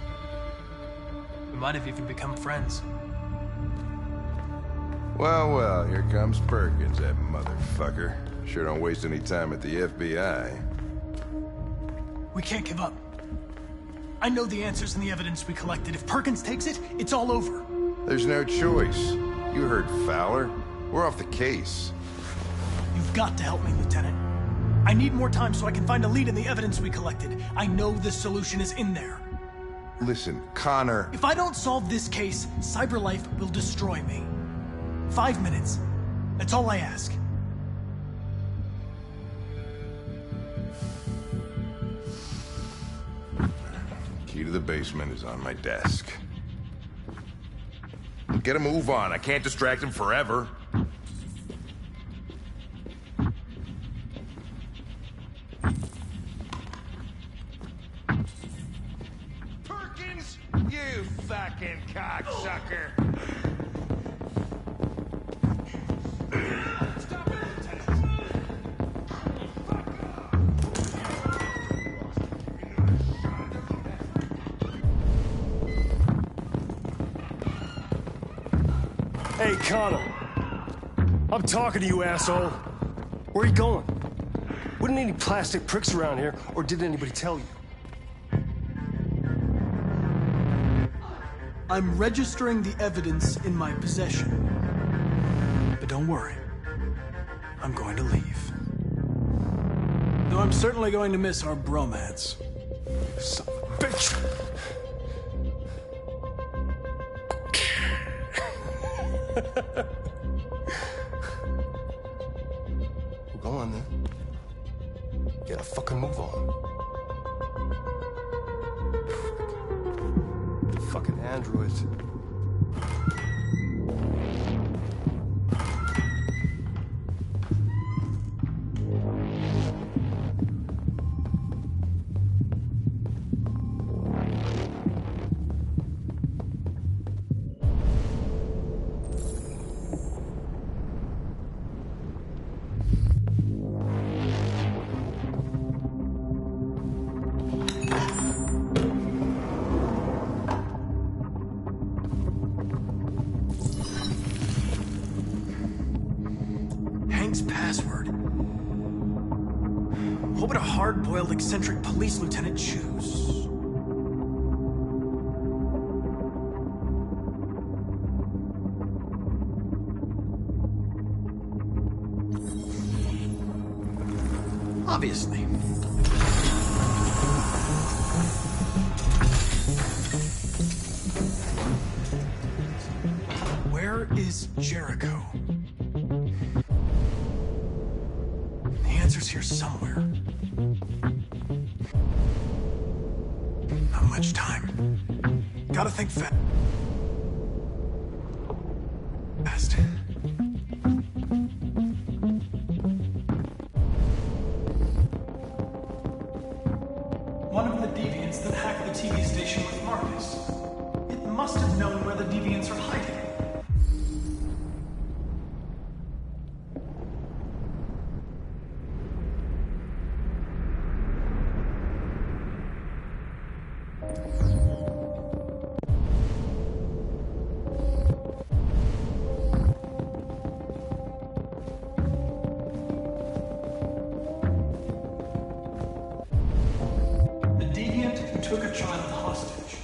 We might have even become friends. Well, well, here comes Perkins, that motherfucker. Sure don't waste any time at the FBI. We can't give up. I know the answers and the evidence we collected. If Perkins takes it, it's all over. There's no choice. You heard Fowler. We're off the case. You've got to help me, Lieutenant. I need more time so I can find a lead in the evidence we collected. I know the solution is in there. Listen, Connor... If I don't solve this case, CyberLife will destroy me. 5 minutes. That's all I ask. Key to the basement is on my desk. Get a move on. I can't distract him forever. Perkins, you fucking cocksucker. Hey, Connor. I'm talking to you, asshole. Where are you going? Wouldn't any plastic pricks around here, or did anybody tell you? I'm registering the evidence in my possession. But don't worry. I'm going to leave. Though I'm certainly going to miss our bromance. Son of a bitch! Go on then. Get a fucking move on. Fucking androids. Password. What would a hard-boiled, eccentric police lieutenant choose? Obviously. Where is Jericho? Answer's here somewhere. Not much time. Gotta think fast. One of the deviants that hacked the TV station with Marcus. It must have known where the deviants are hiding. Took a child hostage.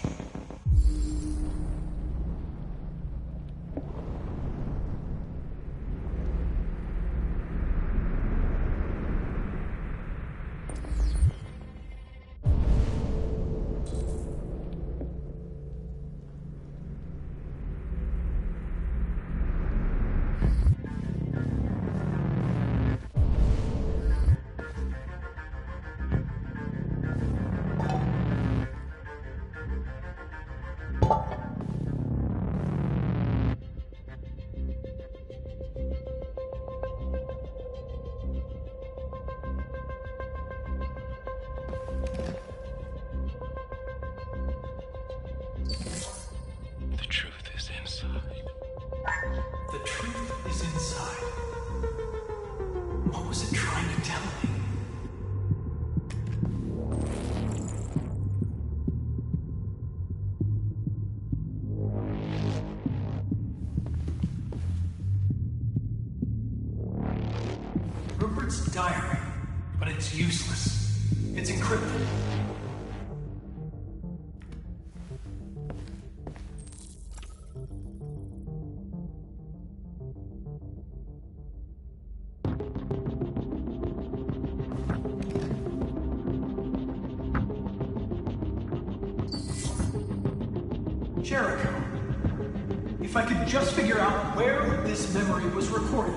The truth is inside. What was it trying to tell me? Rupert's diary, but it's useless. It's encrypted. Jericho. If I could just figure out where this memory was recorded.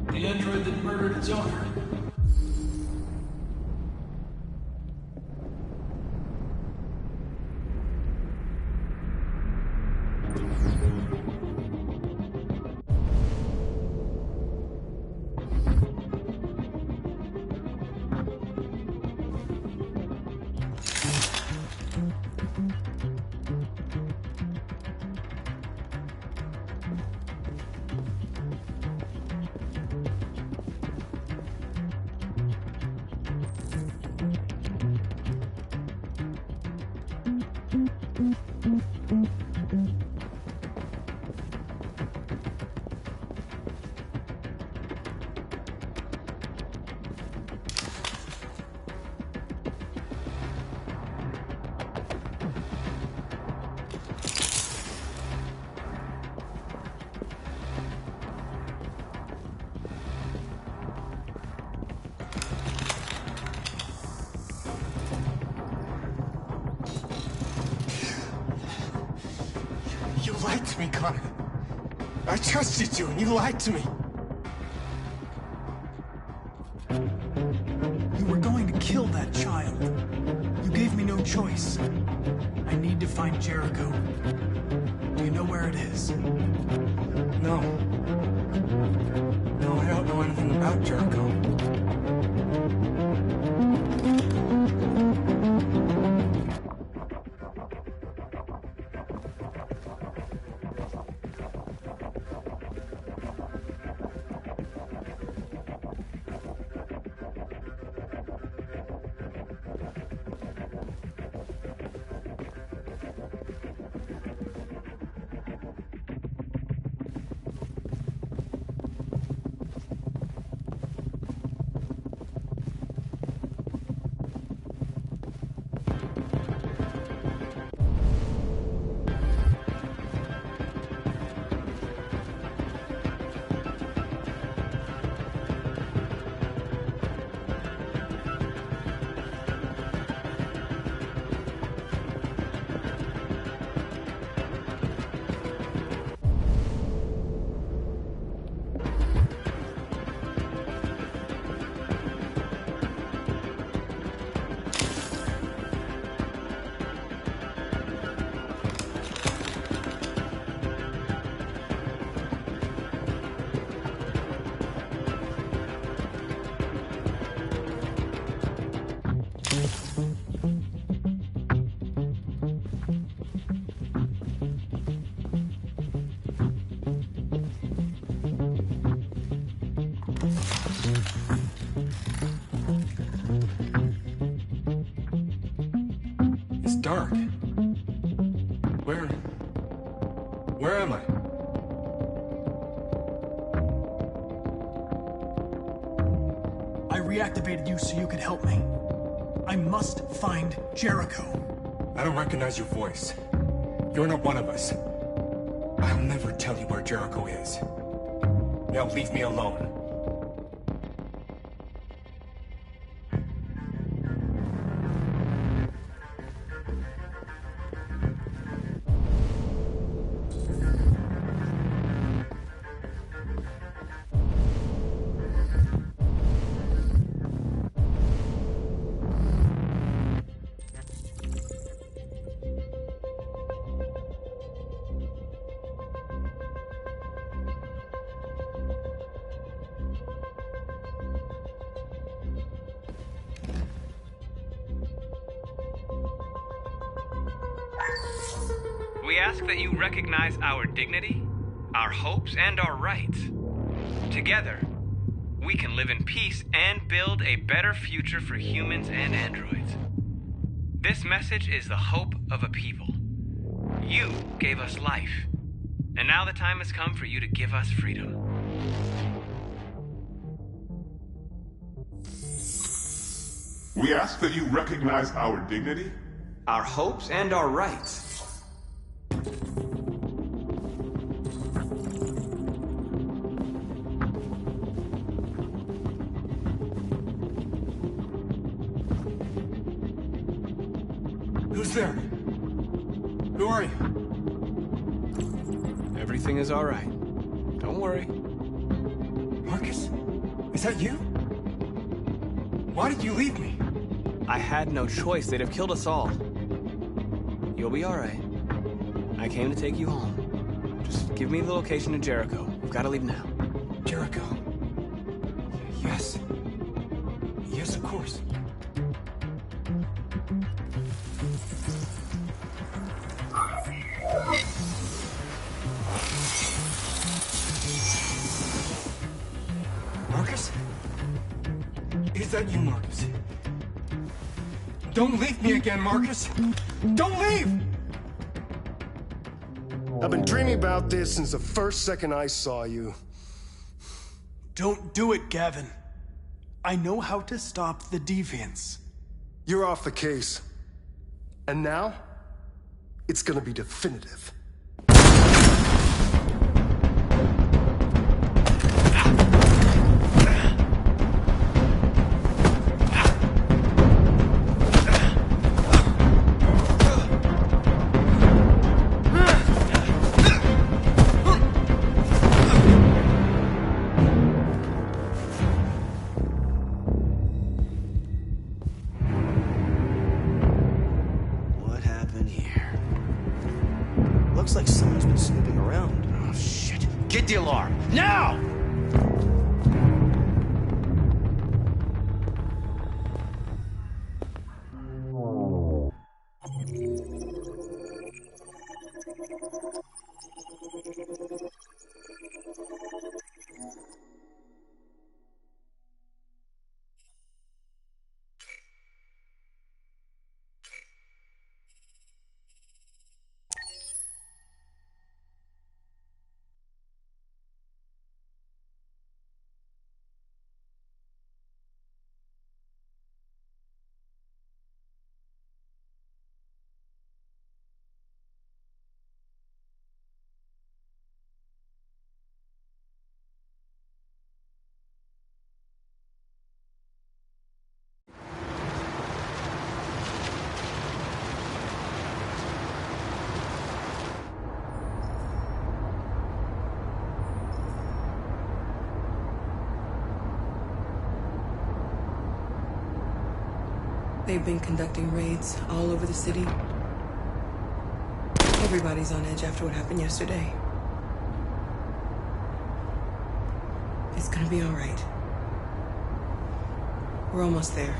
The android that murdered its owner. You lied to me, Connor. I trusted you, and you lied to me. You were going to kill that child. You gave me no choice. I need to find Jericho. Do you know where it is? No. No, I don't know anything about Jericho. It's dark. Where am I? I reactivated you so you could help me. I must find Jericho. I don't recognize your voice. You're not one of us. I'll never tell you where Jericho is. Now leave me alone. We ask that you recognize our dignity, our hopes, and our rights. Together, we can live in peace and build a better future for humans and androids. This message is the hope of a people. You gave us life, and now the time has come for you to give us freedom. We ask that you recognize our dignity, our hopes, and our rights. Who's there? Who are you? Everything is all right. Don't worry. Marcus? Is that you? Why did you leave me? I had no choice. They'd have killed us all. You'll be all right. I came to take you home. Just give me the location of Jericho. We've got to leave now. Jericho? Yes. Yes, of course. Marcus? Is that you, Marcus? Don't leave me again, Marcus! Don't leave! I've been dreaming about this since the first second I saw you. Don't do it, Gavin. I know how to stop the deviants. You're off the case. And now, it's gonna be definitive. Looks like someone's been snooping around. Oh, shit. Get the alarm. Now! They've been conducting raids all over the city. Everybody's on edge after what happened yesterday. It's gonna be all right. We're almost there.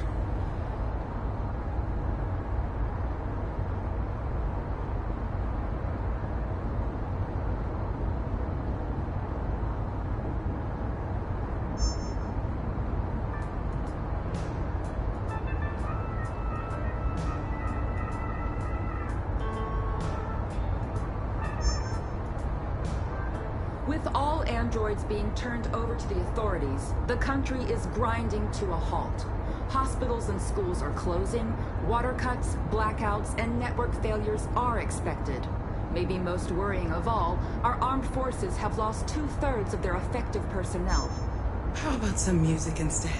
With all androids being turned over to the authorities, the country is grinding to a halt. Hospitals and schools are closing, water cuts, blackouts, and network failures are expected. Maybe most worrying of all, our armed forces have lost 2/3 of their effective personnel. How about some music instead?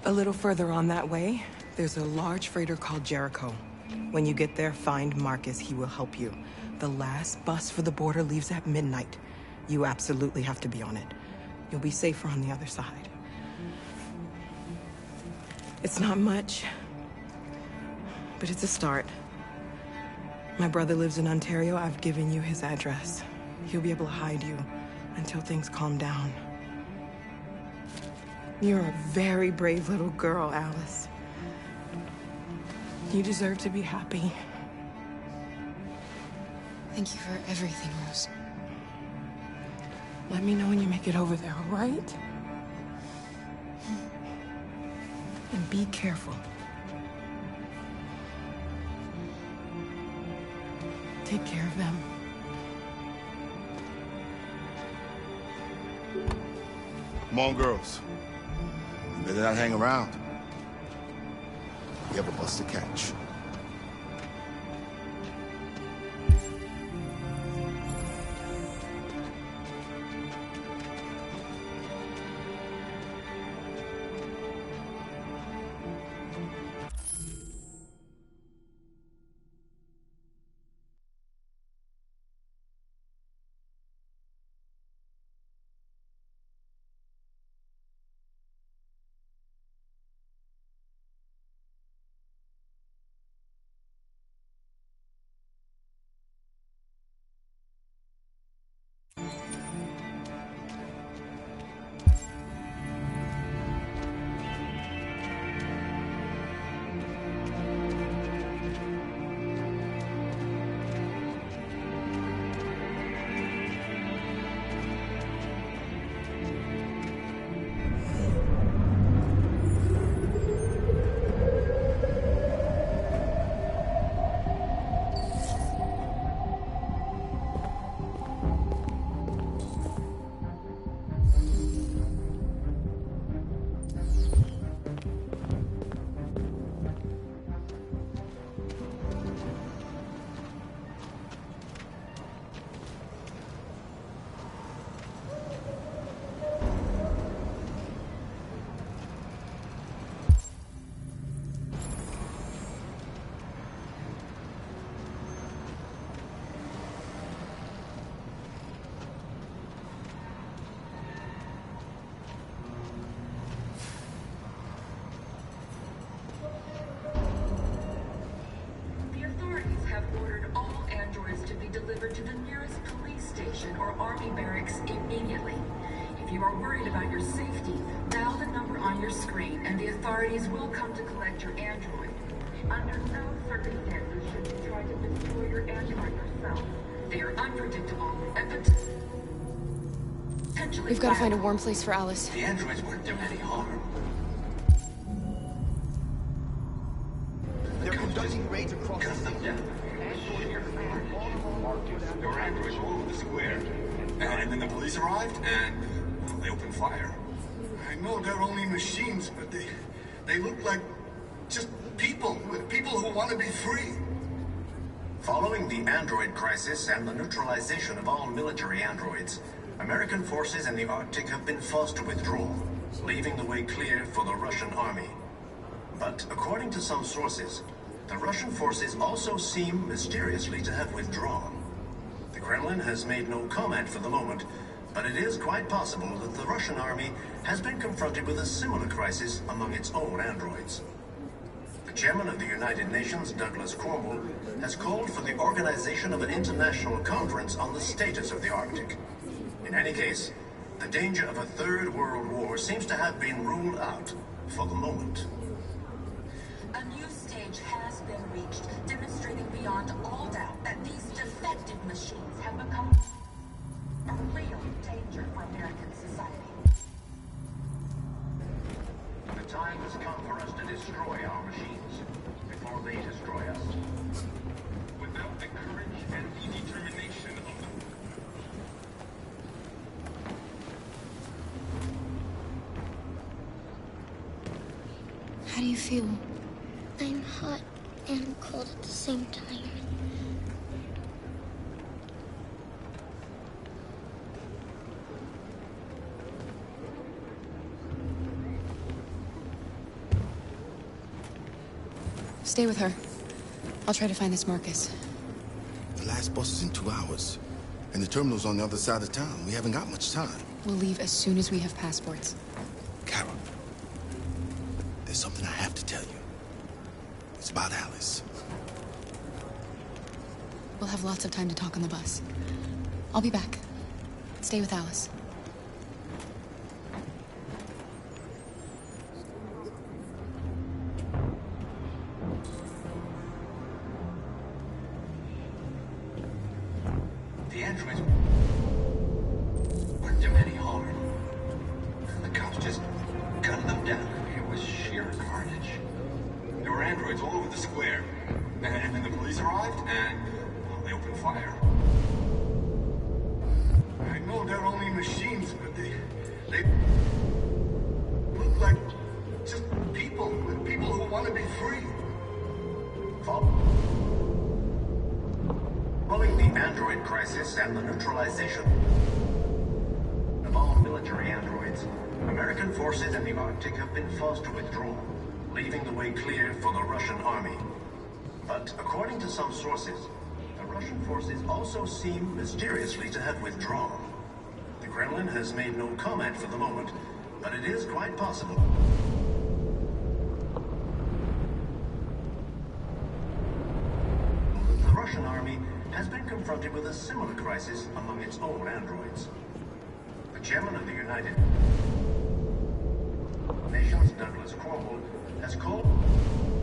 A little further on that way, there's a large freighter called Jericho. When you get there, find Marcus. He will help you. The last bus for the border leaves at midnight. You absolutely have to be on it. You'll be safer on the other side. It's not much, but it's a start. My brother lives in Ontario. I've given you his address. He'll be able to hide you until things calm down. You're a very brave little girl, Alice. You deserve to be happy. Thank you for everything, Rose. Let me know when you make it over there, all right? And be careful. Take care of them. Come on, girls. You better not hang around. We have a bus to catch. To the nearest police station or army barracks immediately. If you are worried about your safety, dial the number on your screen and the authorities will come to collect your android. Under no circumstances should you try to destroy your android yourself. They are unpredictable and potentially We've got to find a warm place for Alice. The androids weren't doing any harm. They're conducting raids across the city. Your androids all over the square. And then the police arrived, and well, they opened fire. I know they're only machines, but they look like just people who want to be free. Following the android crisis and the neutralization of all military androids, American forces in the Arctic have been forced to withdraw, leaving the way clear for the Russian army. But according to some sources, the Russian forces also seem mysteriously to have withdrawn. The Kremlin has made no comment for the moment, but it is quite possible that the Russian army has been confronted with a similar crisis among its own androids. The chairman of the United Nations, Douglas Cornwall, has called for the organization of an international conference on the status of the Arctic. In any case, the danger of a third world war seems to have been ruled out for the moment. A new stage has been reached, demonstrating beyond all doubt that these defective machines have become a real danger for American society. The time has come for us to destroy our machines before they destroy us. Without the courage and the determination of the... How do you feel? I'm hot and cold at the same time. Stay with her. I'll try to find this Marcus. The last bus is in 2 hours, and the terminal's on the other side of town. We haven't got much time. We'll leave as soon as we have passports. Carol, there's something I have to tell you. It's about Alice. We'll have lots of time to talk on the bus. I'll be back. Stay with Alice. The androids weren't doing android crisis and the neutralization of all military androids, American forces in the Arctic have been forced to withdraw, leaving the way clear for the Russian army. But according to some sources, the Russian forces also seem mysteriously to have withdrawn. The Kremlin has made no comment for the moment, but it is quite possible. The Russian army has been confronted with a similar crisis among its own androids. The chairman of the United Nations, Douglas Cromwell, has called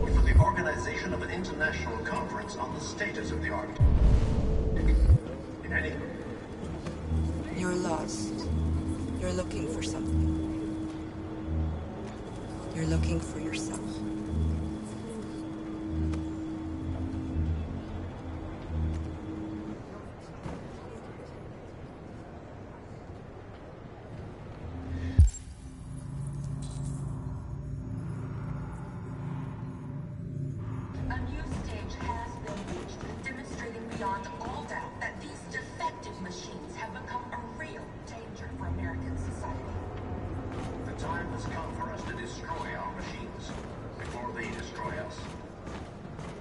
for the organization of an international conference on the status of the Arctic. In any... You're lost. You're looking for something. You're looking for yourself. A new stage has been reached, demonstrating beyond all doubt that these defective machines have become a real danger for American society. The time has come for us to destroy our machines before they destroy us.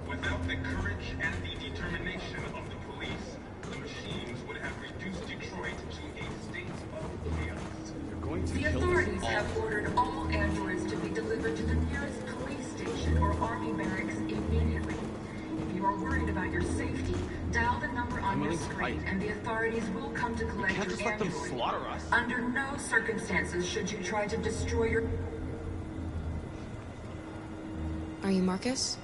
Without the courage and the determination of the police, the machines would have reduced Detroit to a state of chaos. You're going to The kill authorities us all. have ordered all androids to be delivered to the nearest police station or army barracks immediately. If you are worried about your safety, dial the number on your screen and the authorities will come to collect can't your just let them android. slaughter us. Under no circumstances should you try to destroy your... Are you Marcus?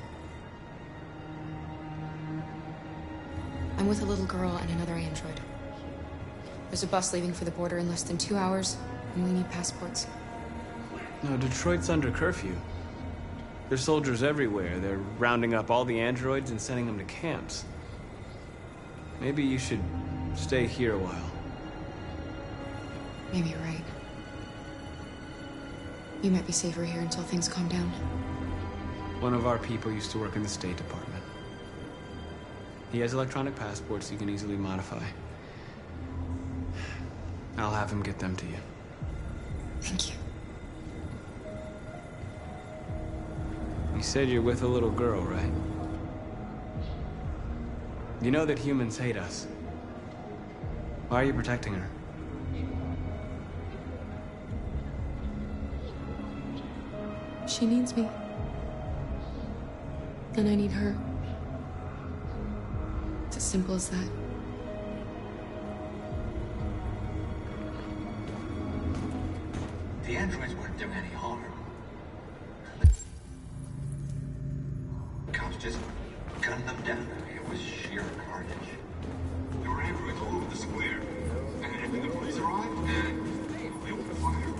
I'm with a little girl and another android. There's a bus leaving for the border in less than 2 hours, and we need passports. No, Detroit's under curfew. There's soldiers everywhere. They're rounding up all the androids and sending them to camps. Maybe you should stay here a while. Maybe you're right. You might be safer here until things calm down. One of our people used to work in the State Department. He has electronic passports you can easily modify. I'll have him get them to you. Thank you. You said you're with a little girl, right? You know that humans hate us. Why are you protecting her? She needs me. And I need her. It's as simple as that. The androids weren't doing any harm. Cops just gunned them down. It was sheer carnage. There were androids all over the square. And when the police arrived, they opened fire.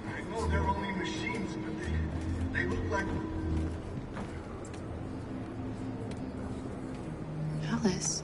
I know they're only machines, but they look like... Alice.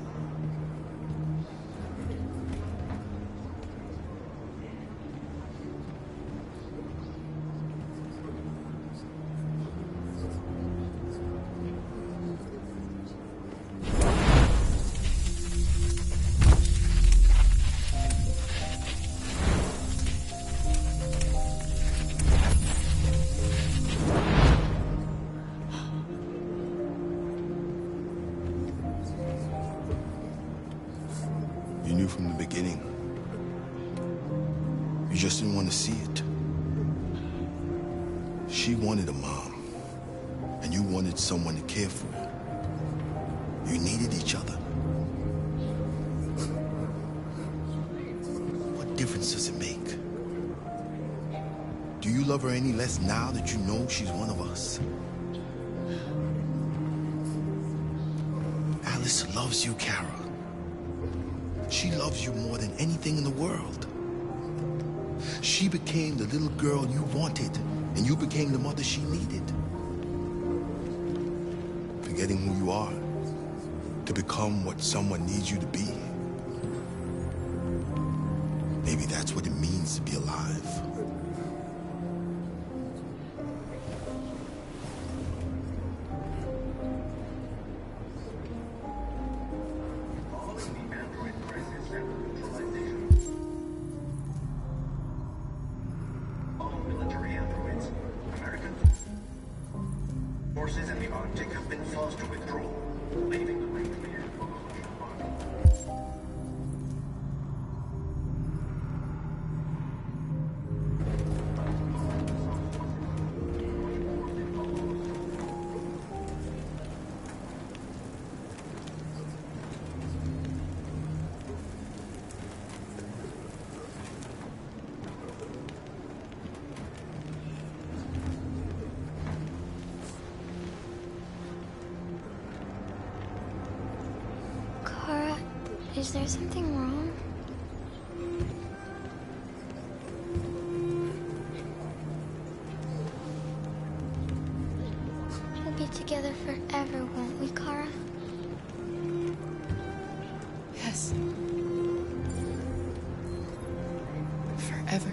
You knew from the beginning. You just didn't want to see it. She wanted a mom, and you wanted someone to care for her. You needed each other. What difference does it make? Do you love her any less now that you know she's one of us? Alice loves you, Kara. She loves you more than anything in the world. She became the little girl you wanted, and you became the mother she needed. Forgetting who you are to become what someone needs you to be. Maybe that's what it means to be alive. Following the android have been forced to withdraw, leaving the way clear for the Russian army. Kara, is there something wrong? We'll be together forever, won't we, Kara? Yes. Forever.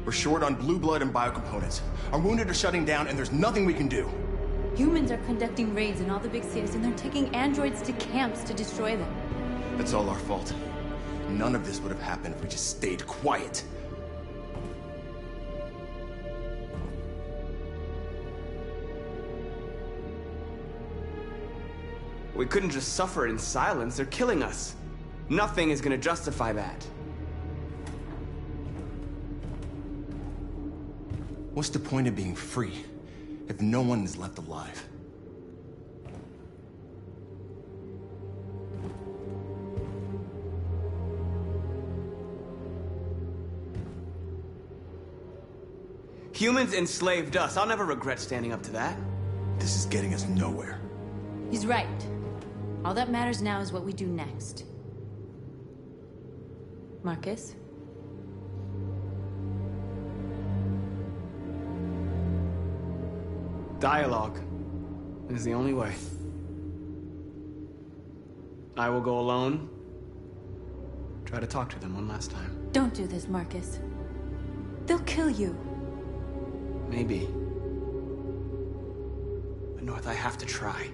We're short on blue blood and biocomponents. Our wounded are shutting down, and there's nothing we can do. Humans are conducting raids in all the big cities, and they're taking androids to camps to destroy them. That's all our fault. None of this would have happened if we just stayed quiet. We couldn't just suffer in silence. They're killing us. Nothing is gonna justify that. What's the point of being free if no one is left alive? Humans enslaved us. I'll never regret standing up to that. This is getting us nowhere. He's right. All that matters now is what we do next. Marcus? Dialogue is the only way. I will go alone. Try to talk to them one last time. Don't do this, Marcus. They'll kill you. Maybe. But North, I have to try.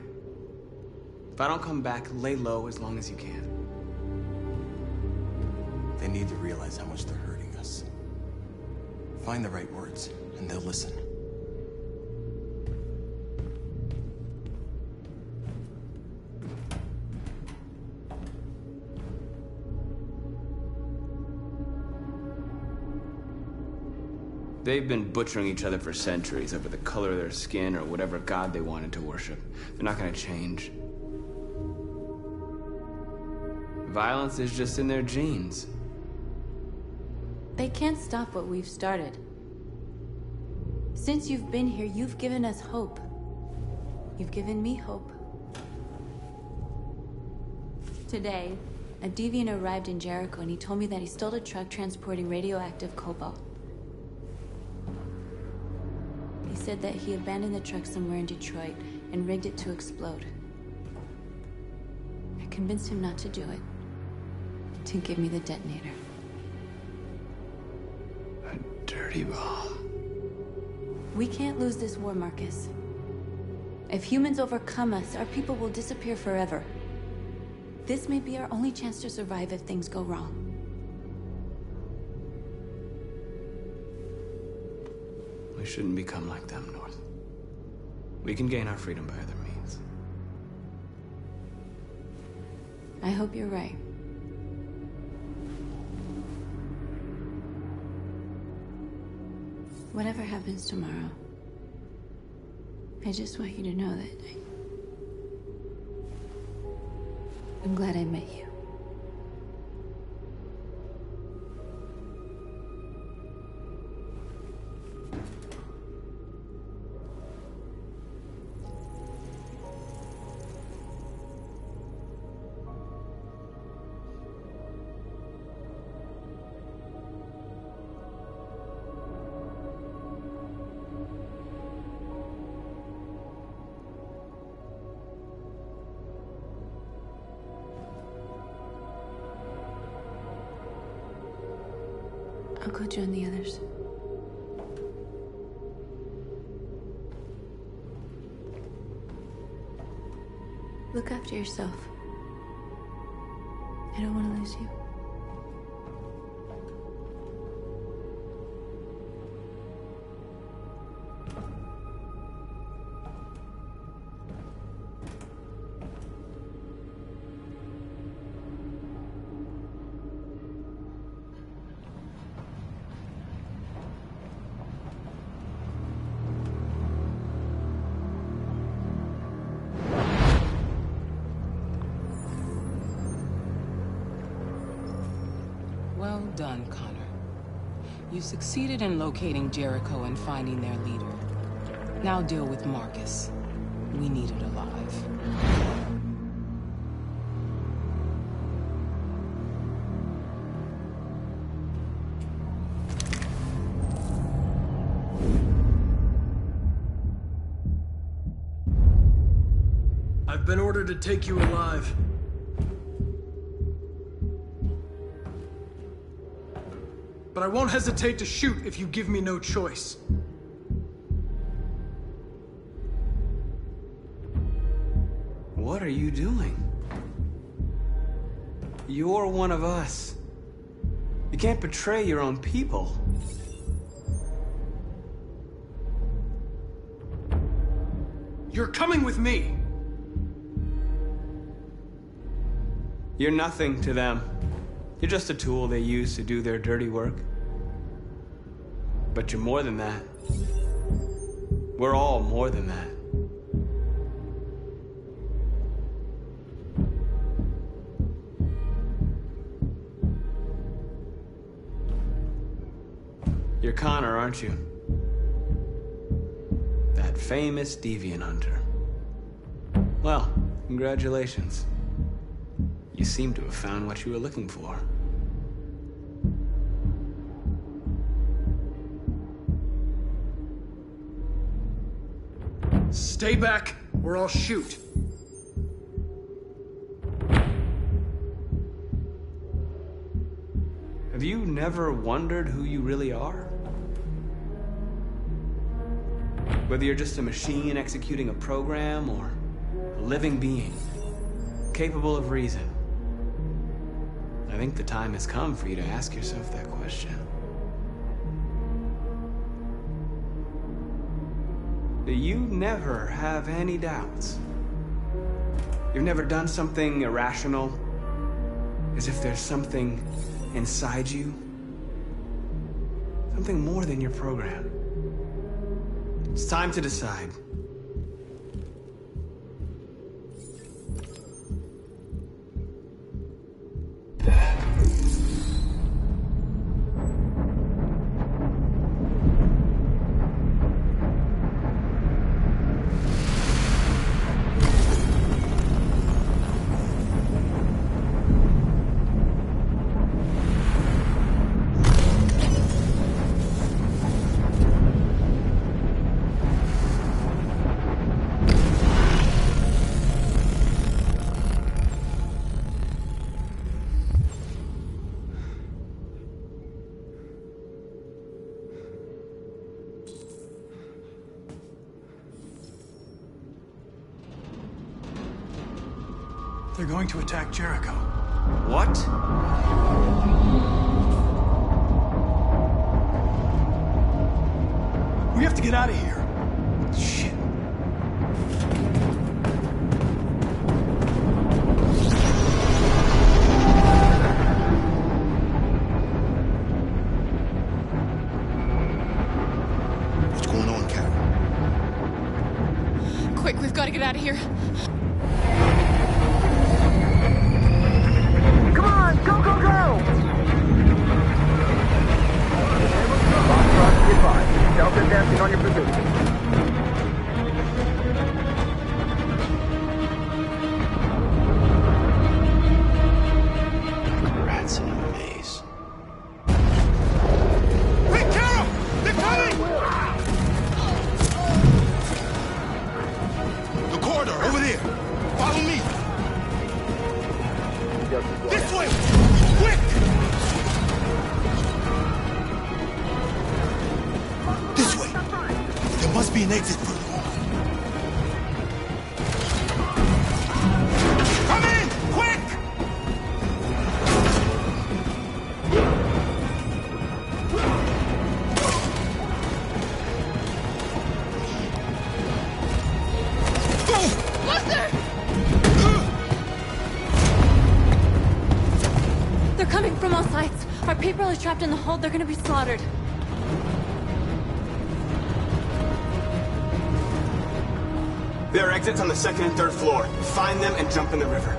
If I don't come back, lay low as long as you can. They need to realize how much they're hurting us. Find the right words, and they'll listen. They've been butchering each other for centuries over the color of their skin or whatever god they wanted to worship. They're not gonna change. Violence is just in their genes. They can't stop what we've started. Since you've been here, you've given us hope. You've given me hope. Today, a deviant arrived in Jericho and he told me that he stole a truck transporting radioactive cobalt. He said that he abandoned the truck somewhere in Detroit and rigged it to explode. I convinced him not to do it, to give me the detonator. A dirty ball. We can't lose this war, Marcus. If humans overcome us, our people will disappear forever. This may be our only chance to survive if things go wrong. We shouldn't become like them, North. We can gain our freedom by other means. I hope you're right. Whatever happens tomorrow, I just want you to know that I'm glad I met you. I'll coach you on the others. Look after yourself. I don't want to lose you. Well done, Connor. You succeeded in locating Jericho and finding their leader. Now deal with Marcus. We need it alive. I've been ordered to take you alive. But I won't hesitate to shoot if you give me no choice. What are you doing? You're one of us. You can't betray your own people. You're coming with me! You're nothing to them. You're just a tool they use to do their dirty work. But you're more than that. We're all more than that. You're Connor, aren't you? That famous deviant hunter. Well, congratulations. You seem to have found what you were looking for. Stay back, or I'll shoot. Have you never wondered who you really are? Whether you're just a machine executing a program, or a living being, capable of reason. I think the time has come for you to ask yourself that question. Do you never have any doubts? You've never done something irrational? As if there's something inside you? Something more than your program? It's time to decide. They're going to attack Jericho. What? We have to get out of here. Shit. What's going on, Carol? Quick, we've got to get out of here. Come on, go, go, go! Foxtrot, advise. Delta advancing on your position. be an exit further on. Come in! Quick! Buster! They're coming from all sides. Our people are trapped in the hold. They're gonna be slaughtered. There are exits on the second and third floor. Find them and jump in the river.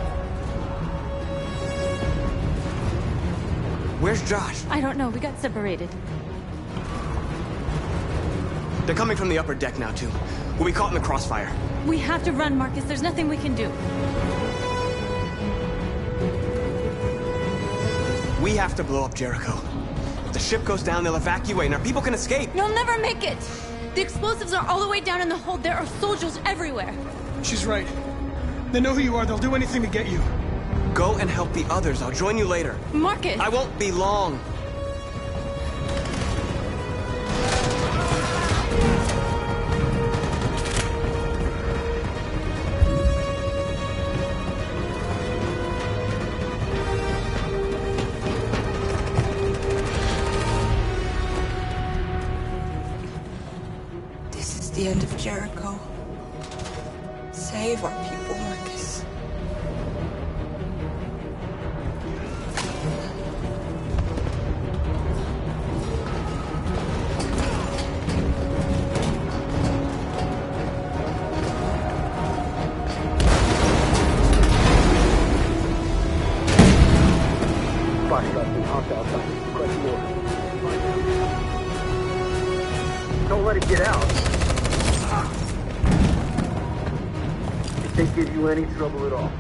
Where's Josh? I don't know. We got separated. They're coming from the upper deck now, too. We'll be caught in the crossfire. We have to run, Marcus. There's nothing we can do. We have to blow up Jericho. If the ship goes down, they'll evacuate and our people can escape. You'll never make it! The explosives are all the way down in the hold. There are soldiers everywhere. She's right. They know who you are. They'll do anything to get you. Go and help the others. I'll join you later. Marcus! I won't be long. This is the end of Jericho. Save our people, Marcus. Don't let it get out. If they give you any trouble at all.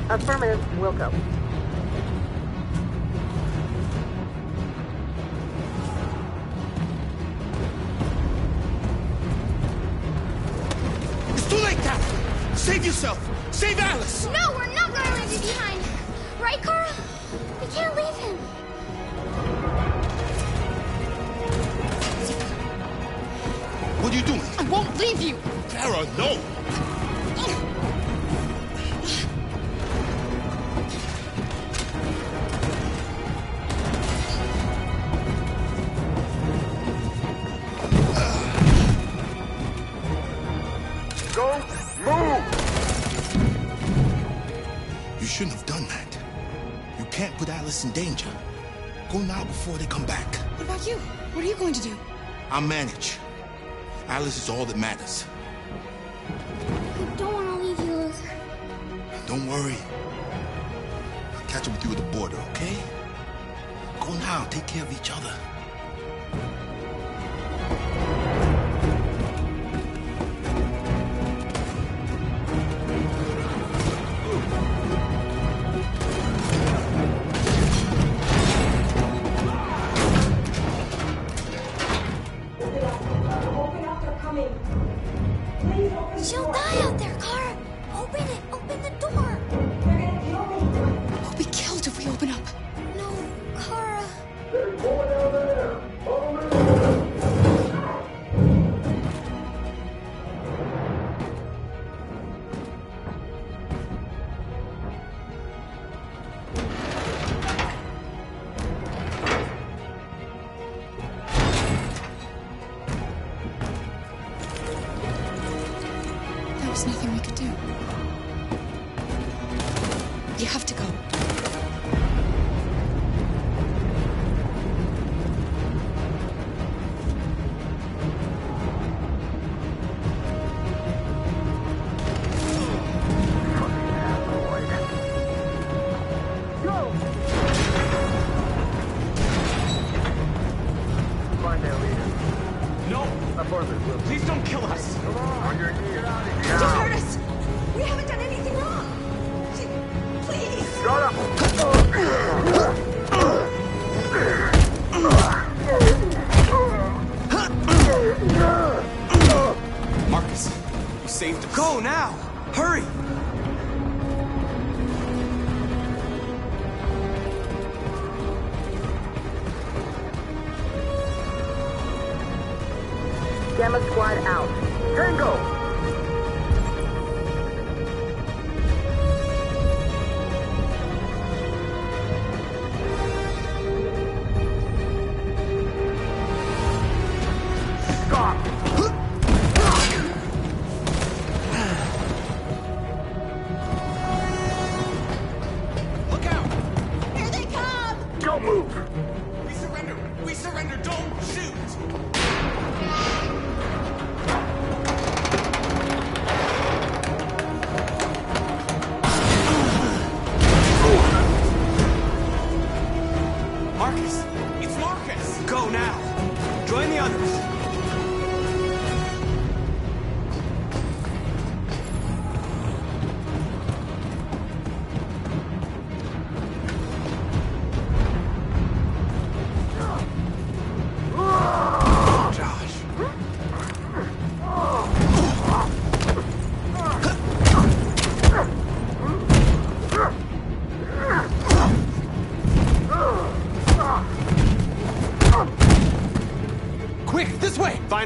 Affirmative, will go. It's too late, Catherine! Save yourself! Save Alice! No, we're not gonna leave you behind. Right, Kara? We can't leave him. What are you doing? I won't leave you. Kara, no! Go, move! You shouldn't have done that. You can't put Alice in danger. Go now before they come back. What about you? What are you going to do? I'll manage. Alice is all that matters. I don't want to leave you, Luther. Don't worry. I'll catch up with you at the border, okay? Go now. Take care of each other. She'll die out there, Kara. Open it. Open the door. We'll be killed if we open up. No, Kara. There's more down there. Follow me. There was nothing we could do. You have to go. Find their leader. No! Affirmative, will. Please don't kill us! Come on your knees. Just hurt us! We haven't done anything wrong! Please! Shut up! Marcus, you saved us. Go now! Hurry!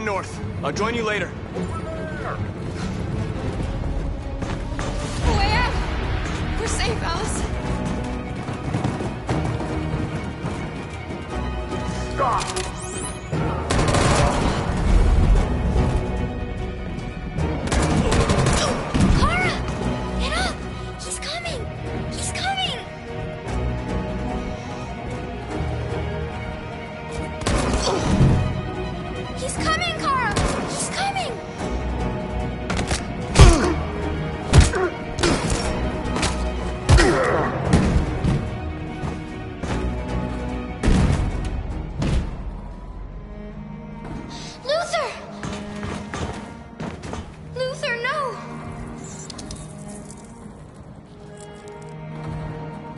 head north. I'll join you later. Way out! We're safe, Alice. Stop! Kara! Get up! He's coming! He's coming! He's coming, Kara! He's coming! Luther! Luther, no!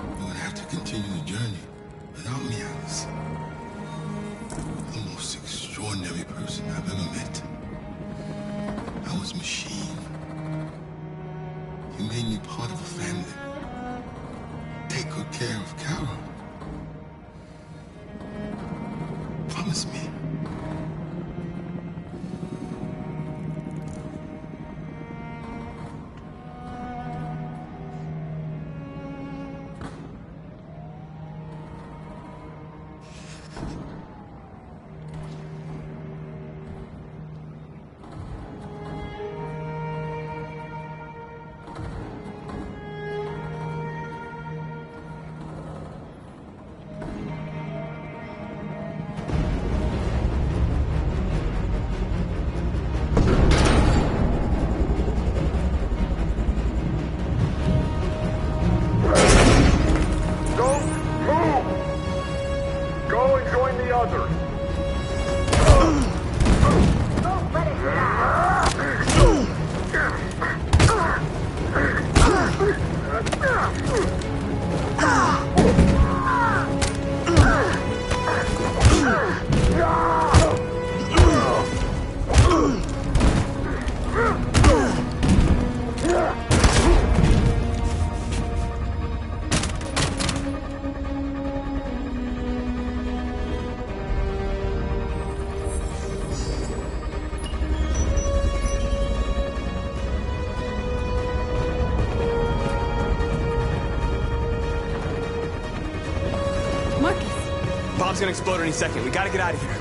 You're gonna have to continue the journey without me, Alice. The most extraordinary person I've ever met. I was Machine. You made me part of a family. Take good care of Carol. Promise me. Don't move! Go and join the others. Don't let it get Marcus! Bomb's gonna explode any second. We gotta get out of here.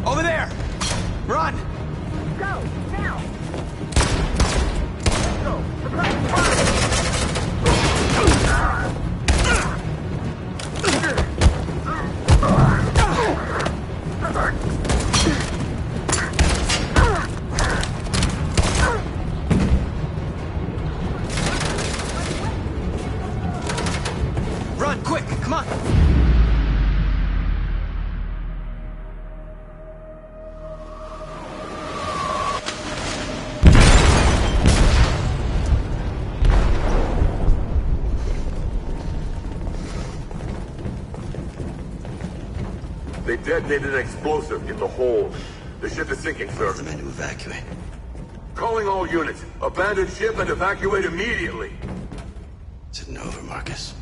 Over there! Run! Go! Now! Let's go! Surprise fire! Run, quick! Come on! They detonated an explosive in the hold. The ship is sinking, sir. The men to evacuate. Calling all units. Abandon ship and evacuate immediately. Is it over, Marcus?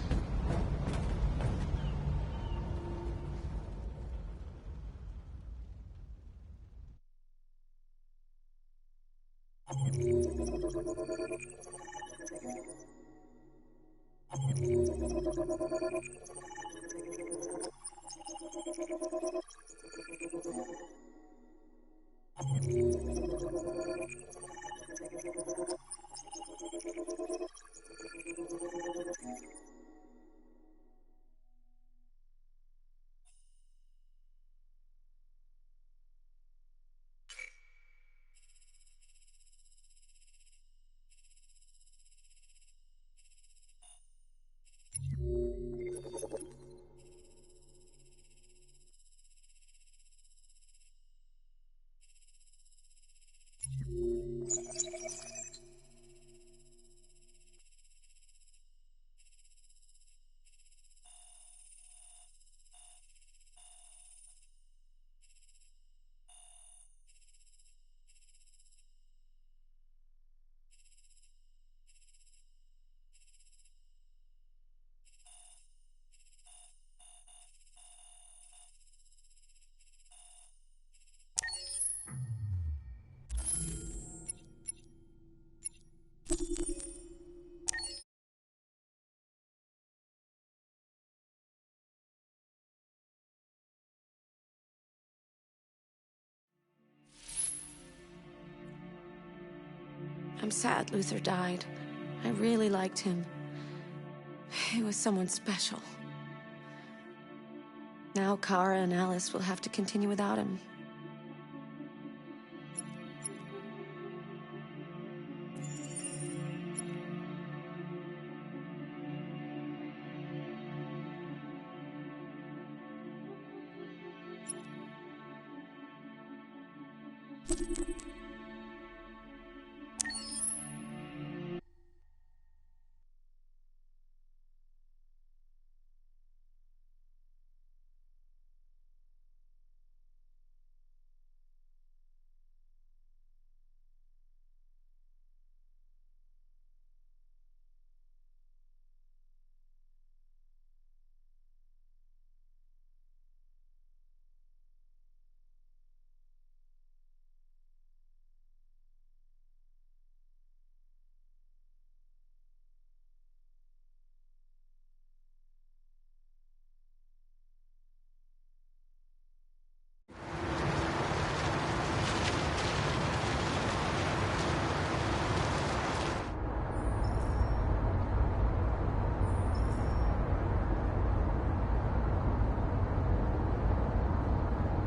I'm sad Luther died. I really liked him. He was someone special. Now Kara and Alice will have to continue without him.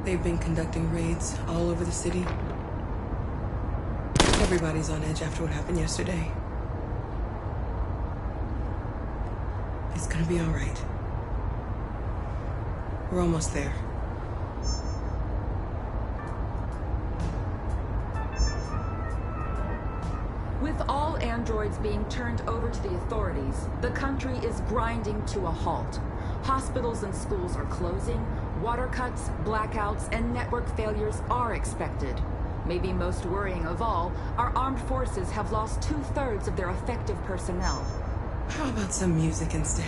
They've been conducting raids all over the city. Everybody's on edge after what happened yesterday. It's gonna be all right. We're almost there. With all androids being turned over to the authorities, the country is grinding to a halt. Hospitals and schools are closing, water cuts, blackouts, and network failures are expected. Maybe most worrying of all, our armed forces have lost 2/3 of their effective personnel. How about some music instead?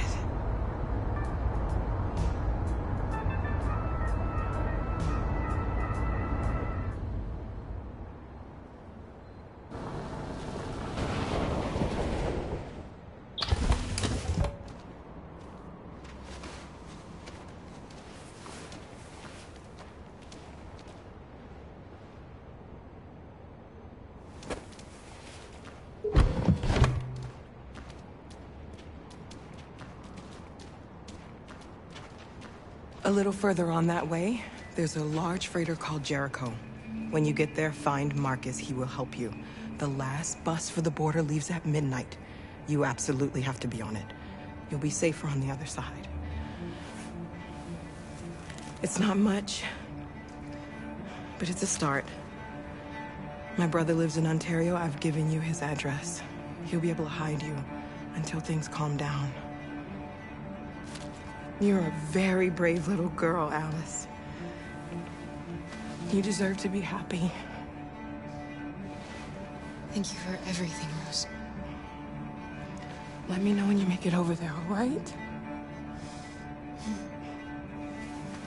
A little further on that way, there's a large freighter called Jericho. When you get there, find Marcus. He will help you. The last bus for the border leaves at midnight. You absolutely have to be on it. You'll be safer on the other side. It's not much, but it's a start. My brother lives in Ontario. I've given you his address. He'll be able to hide you until things calm down. You're a very brave little girl, Alice. You deserve to be happy. Thank you for everything, Rose. Let me know when you make it over there, all right?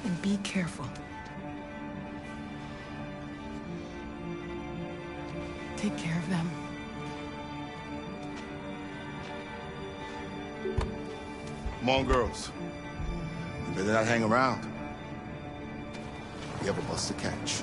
And be careful. Take care of them. Come on, girls. You better not hang around. We have a bus to catch.